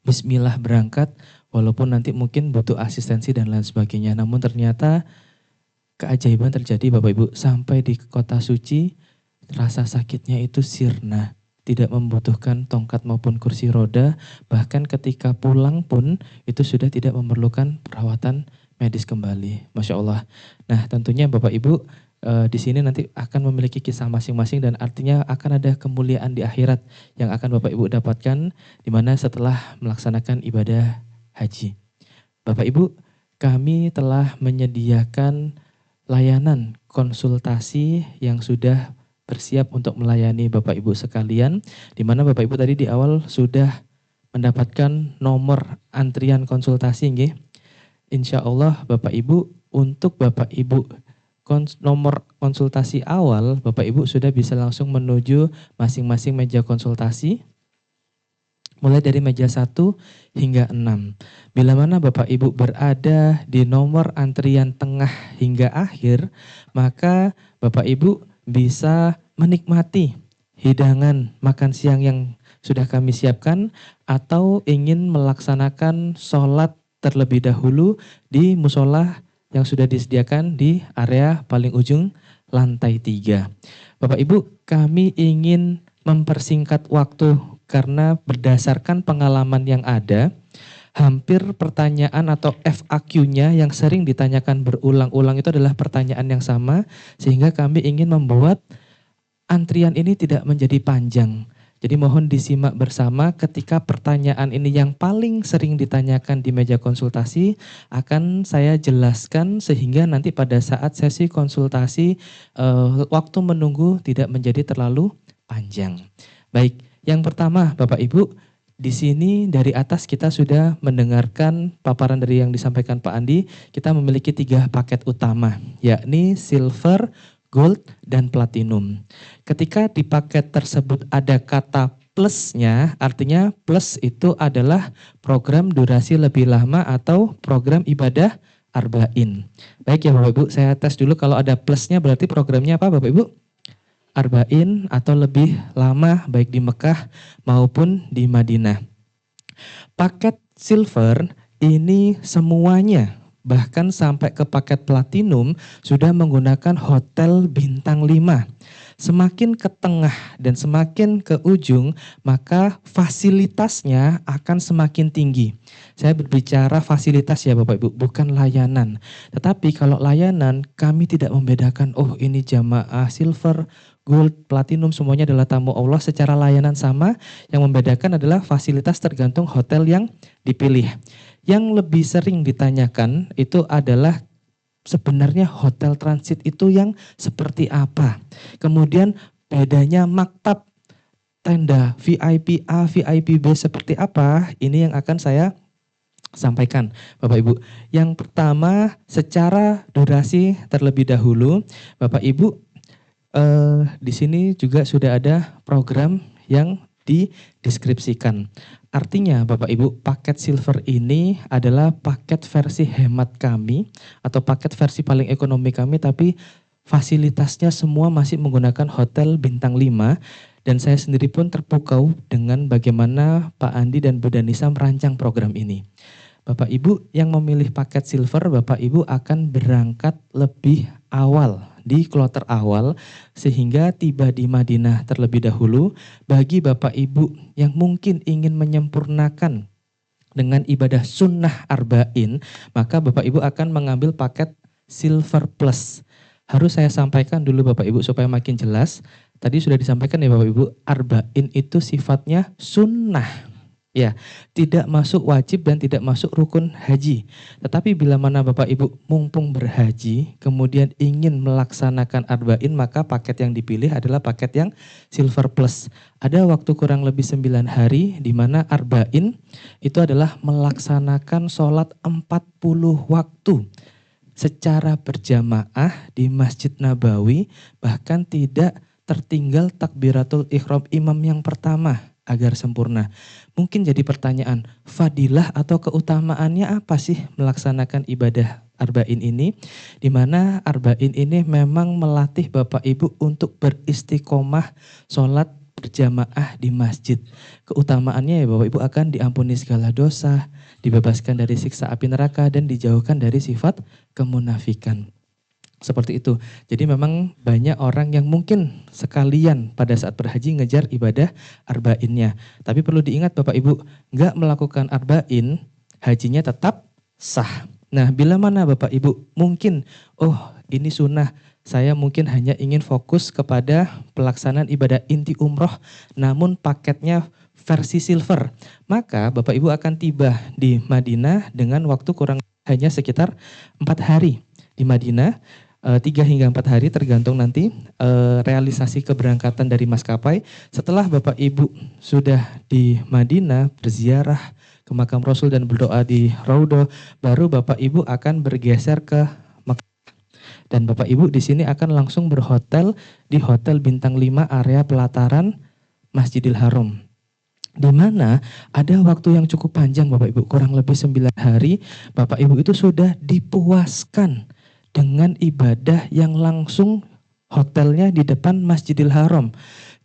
Bismillah berangkat, walaupun nanti mungkin butuh asistensi dan lain sebagainya. Namun ternyata keajaiban terjadi Bapak Ibu, sampai di kota suci, rasa sakitnya itu sirna. Tidak membutuhkan tongkat maupun kursi roda, bahkan ketika pulang pun itu sudah tidak memerlukan perawatan medis kembali. Masya Allah. Nah tentunya Bapak Ibu di sini nanti akan memiliki kisah masing-masing dan artinya akan ada kemuliaan di akhirat yang akan Bapak Ibu dapatkan di mana setelah melaksanakan ibadah haji. Bapak Ibu, kami telah menyediakan layanan konsultasi yang sudah bersiap untuk melayani Bapak Ibu sekalian, di mana Bapak Ibu tadi di awal sudah mendapatkan nomor antrian konsultasi, nggih. Insya Allah Bapak Ibu, untuk Bapak Ibu nomor konsultasi awal, Bapak Ibu sudah bisa langsung menuju masing-masing meja konsultasi, mulai dari meja 1 hingga 6. Bila mana Bapak Ibu berada di nomor antrian tengah hingga akhir, maka Bapak Ibu bisa menikmati hidangan makan siang yang sudah kami siapkan atau ingin melaksanakan sholat terlebih dahulu di musola yang sudah disediakan di area paling ujung lantai 3. Bapak Ibu, kami ingin mempersingkat waktu karena berdasarkan pengalaman yang ada, hampir pertanyaan atau FAQ-nya yang sering ditanyakan berulang-ulang itu adalah pertanyaan yang sama, sehingga kami ingin membuat antrian ini tidak menjadi panjang. Jadi mohon disimak bersama ketika pertanyaan ini yang paling sering ditanyakan di meja konsultasi akan saya jelaskan sehingga nanti pada saat sesi konsultasi waktu menunggu tidak menjadi terlalu panjang. Baik, yang pertama Bapak Ibu, di sini dari atas kita sudah mendengarkan paparan dari yang disampaikan Pak Andi. Kita memiliki 3 paket utama, yakni silver, gold, dan platinum. Ketika di paket tersebut ada kata plusnya, artinya plus itu adalah program durasi lebih lama atau program ibadah arba'in. Baik ya Bapak Ibu, saya tes dulu kalau ada plusnya berarti programnya apa Bapak Ibu? Arba'in atau lebih lama baik di Mekah maupun di Madinah. Paket silver ini semuanya bahkan sampai ke paket platinum sudah menggunakan hotel bintang 5. Semakin ke tengah dan semakin ke ujung maka fasilitasnya akan semakin tinggi. Saya berbicara fasilitas ya Bapak Ibu, bukan layanan. Tetapi kalau layanan kami tidak membedakan, oh ini jamaah silver, gold, platinum semuanya adalah tamu Allah secara layanan sama. Yang membedakan adalah fasilitas tergantung hotel yang dipilih. Yang lebih sering ditanyakan itu adalah sebenarnya hotel transit itu yang seperti apa. Kemudian bedanya maktab, tenda VIP A, VIP B seperti apa, ini yang akan saya sampaikan Bapak Ibu. Yang pertama secara durasi terlebih dahulu, Bapak Ibu di sini juga sudah ada program yang dideskripsikan. Artinya Bapak Ibu, paket silver ini adalah paket versi hemat kami atau paket versi paling ekonomi kami, tapi fasilitasnya semua masih menggunakan hotel bintang 5 dan saya sendiri pun terpukau dengan bagaimana Pak Andi dan Bu Danisa merancang program ini. Bapak Ibu yang memilih paket silver, Bapak Ibu akan berangkat lebih awal di kloter awal sehingga tiba di Madinah terlebih dahulu. Bagi Bapak Ibu yang mungkin ingin menyempurnakan dengan ibadah sunnah arba'in, maka Bapak Ibu akan mengambil paket silver plus. Harus saya sampaikan dulu Bapak Ibu supaya makin jelas. Tadi sudah disampaikan ya Bapak Ibu, arba'in itu sifatnya sunnah. Ya, tidak masuk wajib dan tidak masuk rukun haji. Tetapi bila mana Bapak Ibu mumpung berhaji, kemudian ingin melaksanakan arba'in, maka paket yang dipilih adalah paket yang silver plus. Ada waktu kurang lebih 9 hari di mana arba'in itu adalah melaksanakan sholat 40 waktu secara berjamaah di Masjid Nabawi, bahkan tidak tertinggal takbiratul ihram imam yang pertama agar sempurna. Mungkin jadi pertanyaan, fadilah atau keutamaannya apa sih melaksanakan ibadah arba'in ini? Di mana arba'in ini memang melatih Bapak Ibu untuk beristiqomah sholat berjamaah di masjid. Keutamaannya ya Bapak Ibu akan diampuni segala dosa, dibebaskan dari siksa api neraka, dan dijauhkan dari sifat kemunafikan. Seperti itu. Jadi memang banyak orang yang mungkin sekalian pada saat berhaji ngejar ibadah arba'innya. Tapi perlu diingat Bapak Ibu, nggak melakukan arba'in, hajinya tetap sah. Nah, bila mana Bapak Ibu mungkin, oh ini sunnah, saya mungkin hanya ingin fokus kepada pelaksanaan ibadah inti umroh, namun paketnya versi silver. Maka Bapak Ibu akan tiba di Madinah dengan waktu kurang hanya sekitar 4 hari di Madinah. 3 hingga 4 hari tergantung nanti realisasi keberangkatan dari maskapai. Setelah Bapak Ibu sudah di Madinah berziarah ke makam Rasul dan berdoa di Raudhah, baru Bapak Ibu akan bergeser ke Mekah. Dan Bapak Ibu di sini akan langsung berhotel di Hotel Bintang 5 area pelataran Masjidil Haram. Di mana ada waktu yang cukup panjang Bapak Ibu, kurang lebih 9 hari, Bapak Ibu itu sudah dipuaskan dengan ibadah yang langsung hotelnya di depan Masjidil Haram.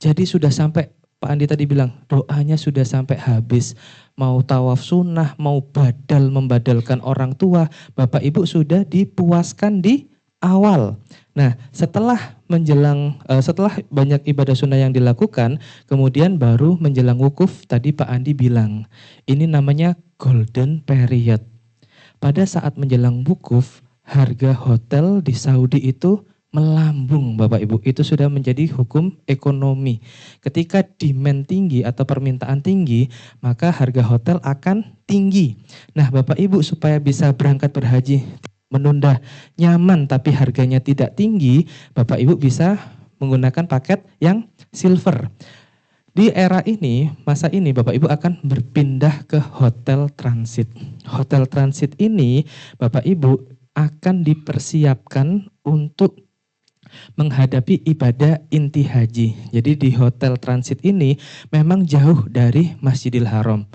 Jadi sudah sampai, Pak Andi tadi bilang, doanya sudah sampai habis. Mau tawaf sunnah, mau membadalkan orang tua, Bapak Ibu sudah dipuaskan di awal. Nah, setelah banyak ibadah sunnah yang dilakukan, kemudian baru menjelang wukuf, tadi Pak Andi bilang, ini namanya golden period. Pada saat menjelang wukuf, harga hotel di Saudi itu melambung Bapak Ibu. Itu sudah menjadi hukum ekonomi. Ketika demand tinggi atau permintaan tinggi, maka harga hotel akan tinggi. Nah Bapak Ibu supaya bisa berangkat berhaji, menunda nyaman tapi harganya tidak tinggi, Bapak Ibu bisa menggunakan paket yang silver. Di era ini, masa ini Bapak Ibu akan berpindah ke hotel transit. Hotel transit ini Bapak Ibu akan dipersiapkan untuk menghadapi ibadah inti haji. Jadi di hotel transit ini memang jauh dari Masjidil Haram.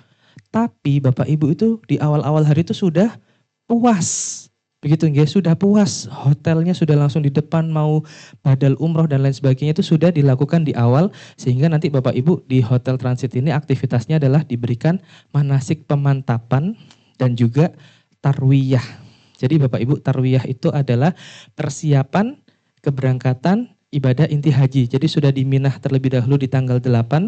Tapi Bapak Ibu itu di awal-awal hari itu sudah puas. Begitu ya, sudah puas. Hotelnya sudah langsung di depan, mau badal umroh dan lain sebagainya itu sudah dilakukan di awal. Sehingga nanti Bapak Ibu di hotel transit ini aktivitasnya adalah diberikan manasik pemantapan dan juga tarwiyah. Jadi Bapak Ibu, tarwiyah itu adalah persiapan keberangkatan ibadah inti haji. Jadi sudah di Minah terlebih dahulu di tanggal 8.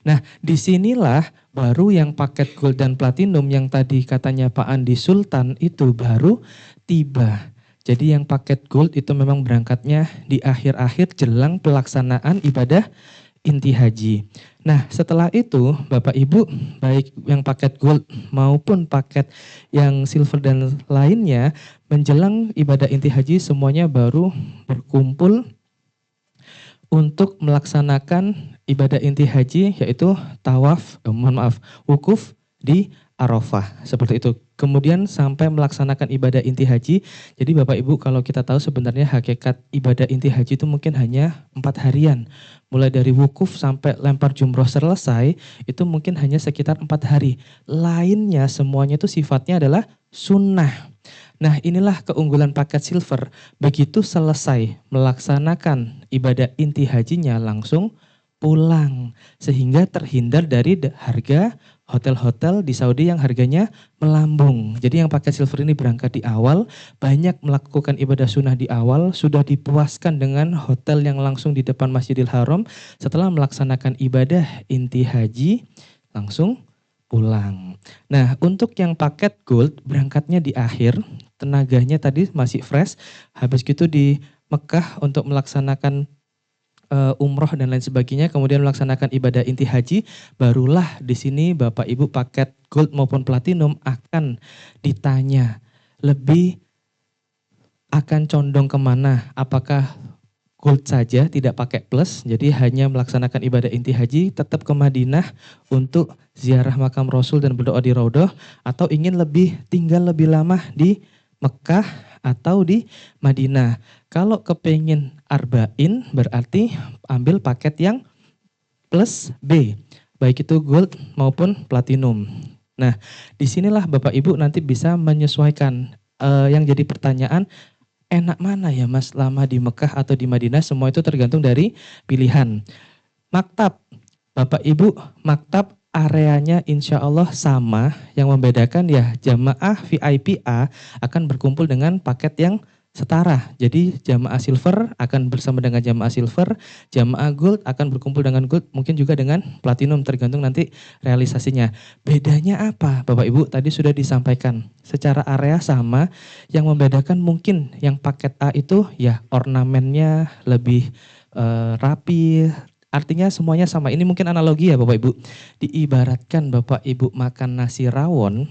Nah, disinilah baru yang paket gold dan platinum yang tadi katanya Pak Andi Sultan itu baru tiba. Jadi yang paket gold itu memang berangkatnya di akhir-akhir jelang pelaksanaan ibadah inti haji. Nah setelah itu Bapak Ibu baik yang paket gold maupun paket yang silver dan lainnya menjelang ibadah inti haji semuanya baru berkumpul untuk melaksanakan ibadah inti haji yaitu wukuf di Arafah, seperti itu. Kemudian sampai melaksanakan ibadah inti haji. Jadi Bapak Ibu kalau kita tahu sebenarnya hakikat ibadah inti haji itu mungkin hanya 4 harian. Mulai dari wukuf sampai lempar jumroh selesai, itu mungkin hanya sekitar 4 hari. Lainnya semuanya itu sifatnya adalah sunnah. Nah inilah keunggulan paket silver. Begitu selesai melaksanakan ibadah inti hajinya langsung pulang. Sehingga terhindar dari harga hotel-hotel di Saudi yang harganya melambung. Jadi yang paket silver ini berangkat di awal, banyak melakukan ibadah sunnah di awal, sudah dipuaskan dengan hotel yang langsung di depan Masjidil Haram. Setelah melaksanakan ibadah inti haji, langsung pulang. Nah untuk yang paket gold, berangkatnya di akhir, tenaganya tadi masih fresh, habis gitu di Mekah untuk melaksanakan umroh dan lain sebagainya, kemudian melaksanakan ibadah inti haji, barulah di sini Bapak Ibu paket gold maupun platinum akan ditanya lebih akan condong kemana, apakah gold saja tidak pakai plus, jadi hanya melaksanakan ibadah inti haji, tetap ke Madinah untuk ziarah makam Rasul dan berdoa di Raudhah, atau ingin tinggal lebih lama di Mekah atau di Madinah. Kalau kepengen arba'in berarti ambil paket yang plus B, baik itu gold maupun platinum. Nah, disinilah Bapak Ibu nanti bisa menyesuaikan. Yang jadi pertanyaan, enak mana ya Mas, lama di Mekah atau di Madinah? Semua itu tergantung dari pilihan. Maktab, Bapak Ibu, maktab areanya insya Allah sama, yang membedakan ya jamaah VIP A akan berkumpul dengan paket yang setara. Jadi jamaah silver akan bersama dengan jamaah silver, jamaah gold akan berkumpul dengan gold, mungkin juga dengan platinum, tergantung nanti realisasinya. Bedanya apa Bapak Ibu? Tadi sudah disampaikan, secara area sama, yang membedakan mungkin yang paket A itu ya ornamennya lebih rapi, artinya semuanya sama. Ini mungkin analogi ya Bapak Ibu. Diibaratkan Bapak Ibu makan nasi rawon,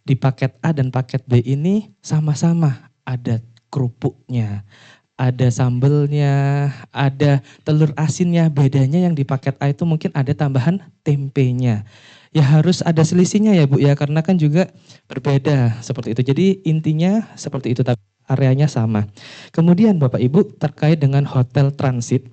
di paket A dan paket B ini sama-sama ada kerupuknya, ada sambelnya, ada telur asinnya. Bedanya yang di paket A itu mungkin ada tambahan tempenya. Ya harus ada selisihnya ya Bu ya, karena kan juga berbeda seperti itu. Jadi intinya seperti itu, tapi areanya sama. Kemudian Bapak Ibu terkait dengan hotel transit,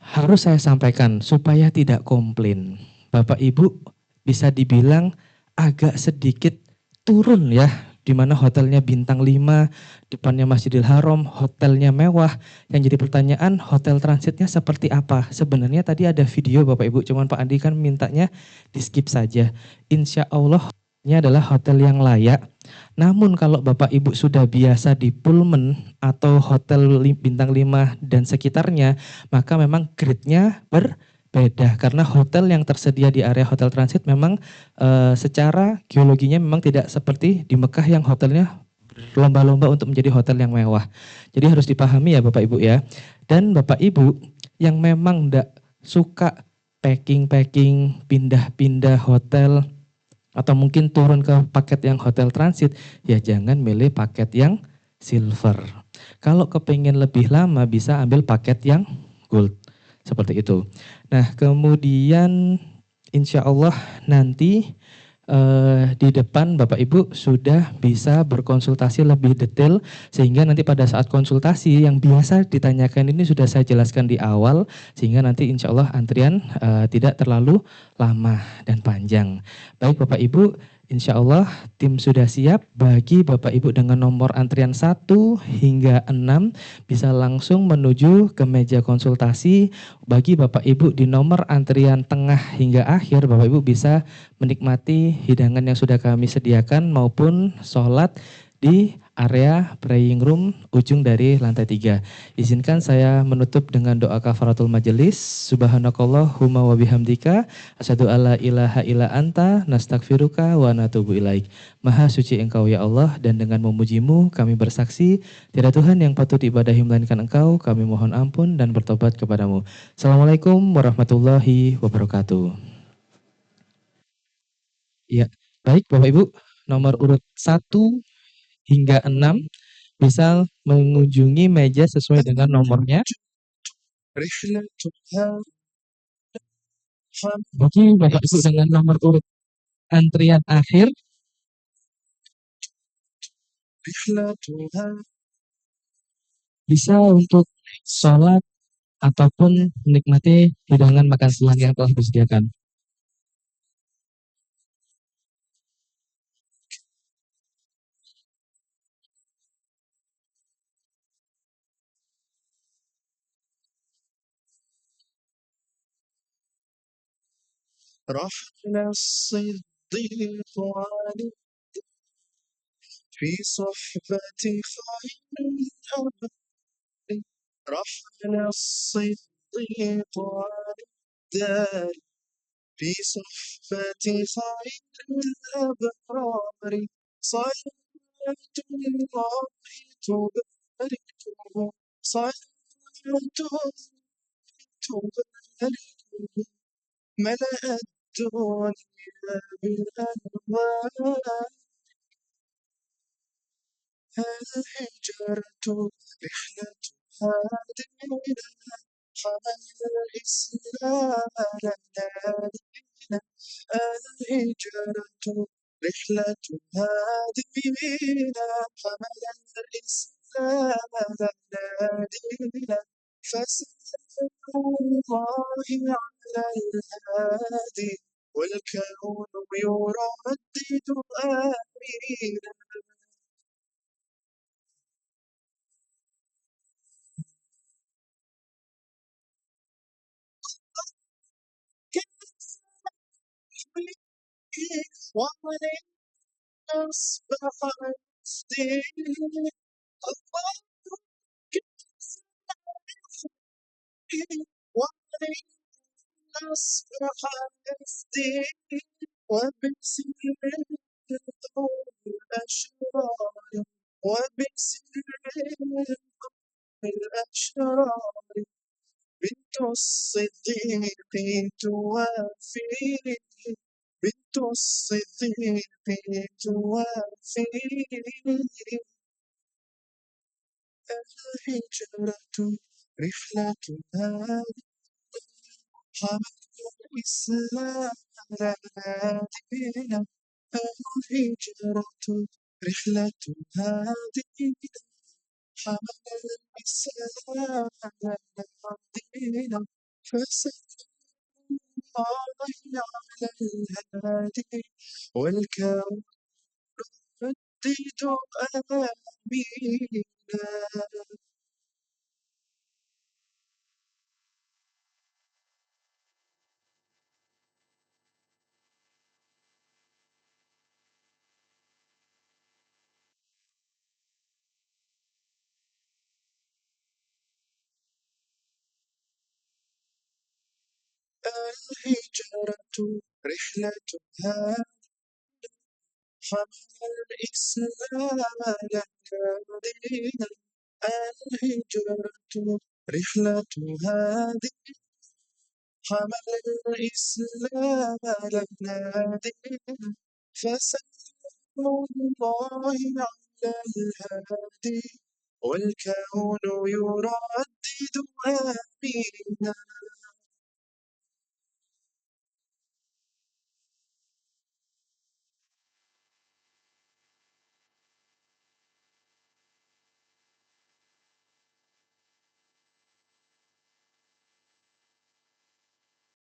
harus saya sampaikan supaya tidak komplain. Bapak Ibu bisa dibilang agak sedikit turun ya, di mana hotelnya bintang 5, depannya Masjidil Haram, hotelnya mewah. Yang jadi pertanyaan, hotel transitnya seperti apa? Sebenarnya tadi ada video Bapak Ibu, cuman Pak Andi kan mintanya di skip saja. Insya Allah ini adalah hotel yang layak. Namun kalau Bapak Ibu sudah biasa di Pullman atau hotel bintang 5 dan sekitarnya, maka memang grade-nya berbeda. Karena hotel yang tersedia di area hotel transit memang secara geologinya memang tidak seperti di Mekah yang hotelnya lomba-lomba untuk menjadi hotel yang mewah. Jadi harus dipahami ya Bapak Ibu ya. Dan Bapak Ibu yang memang tidak suka packing-packing, pindah-pindah hotel, atau mungkin turun ke paket yang hotel transit, ya jangan milih paket yang silver. Kalau kepengen lebih lama bisa ambil paket yang gold. Seperti itu. Nah kemudian insya Allah nanti di depan Bapak Ibu sudah bisa berkonsultasi lebih detail, sehingga nanti pada saat konsultasi yang biasa ditanyakan ini sudah saya jelaskan di awal, sehingga nanti insya Allah antrian tidak terlalu lama dan panjang. Baik Bapak Ibu, insya Allah tim sudah siap. Bagi Bapak Ibu dengan nomor antrian 1 hingga 6 bisa langsung menuju ke meja konsultasi. Bagi Bapak Ibu di nomor antrian tengah hingga akhir, Bapak Ibu bisa menikmati hidangan yang sudah kami sediakan maupun sholat di area praying room ujung dari lantai 3. Izinkan saya menutup dengan doa kafaratul majelis. Subhanakallahumma wa bihamdika asyhadu alla ilaha illa anta nastaghfiruka wa natubu ilaik. Maha suci Engkau ya Allah, dan dengan memujimu kami bersaksi tiada Tuhan yang patut diibadahi melainkan Engkau. Kami mohon ampun dan bertobat kepadamu. Assalamualaikum warahmatullahi wabarakatuh. Ya, baik Bapak Ibu, nomor urut 1 hingga 6 bisa mengunjungi meja sesuai dengan nomornya. Bagi Bapak Ibu dengan nomor urut antrian akhir bisa untuk sholat ataupun menikmati hidangan makan siang yang telah disediakan. رحل الصديق علي في صحبة خير الأبد رحل الصديق علي الدار في صحبة خير الأبرار صلاة الله تباركه صلاة تباركه ملأ الدنيا بالأنوار الهجرة رحلة هادينا حمل الإسلام لنا دينا الهجرة رحلة هادينا حمل الإسلام لنا دينا فسلام الله على الهادي والكون يردد آمين وعلينا أصبح الدين الله وعلينا أصبح الدين وبسر الأشرار وبسر الأشرار بنت الصديق توافيني بنت الصديق توافيني الهجرة رحلتنا حمل الإسلام لنا دينا الهجرة رحلتنا دينا حمل الإسلام لنا دينا فسلام الله على الهادي والكون ردد آمينا الهجرة رحلتها حمل الإسلام لنا دينا الهجرة رحلتها دينا حمل الإسلام لنا دينا فسلام الله على الهادي والكون يردد آمينا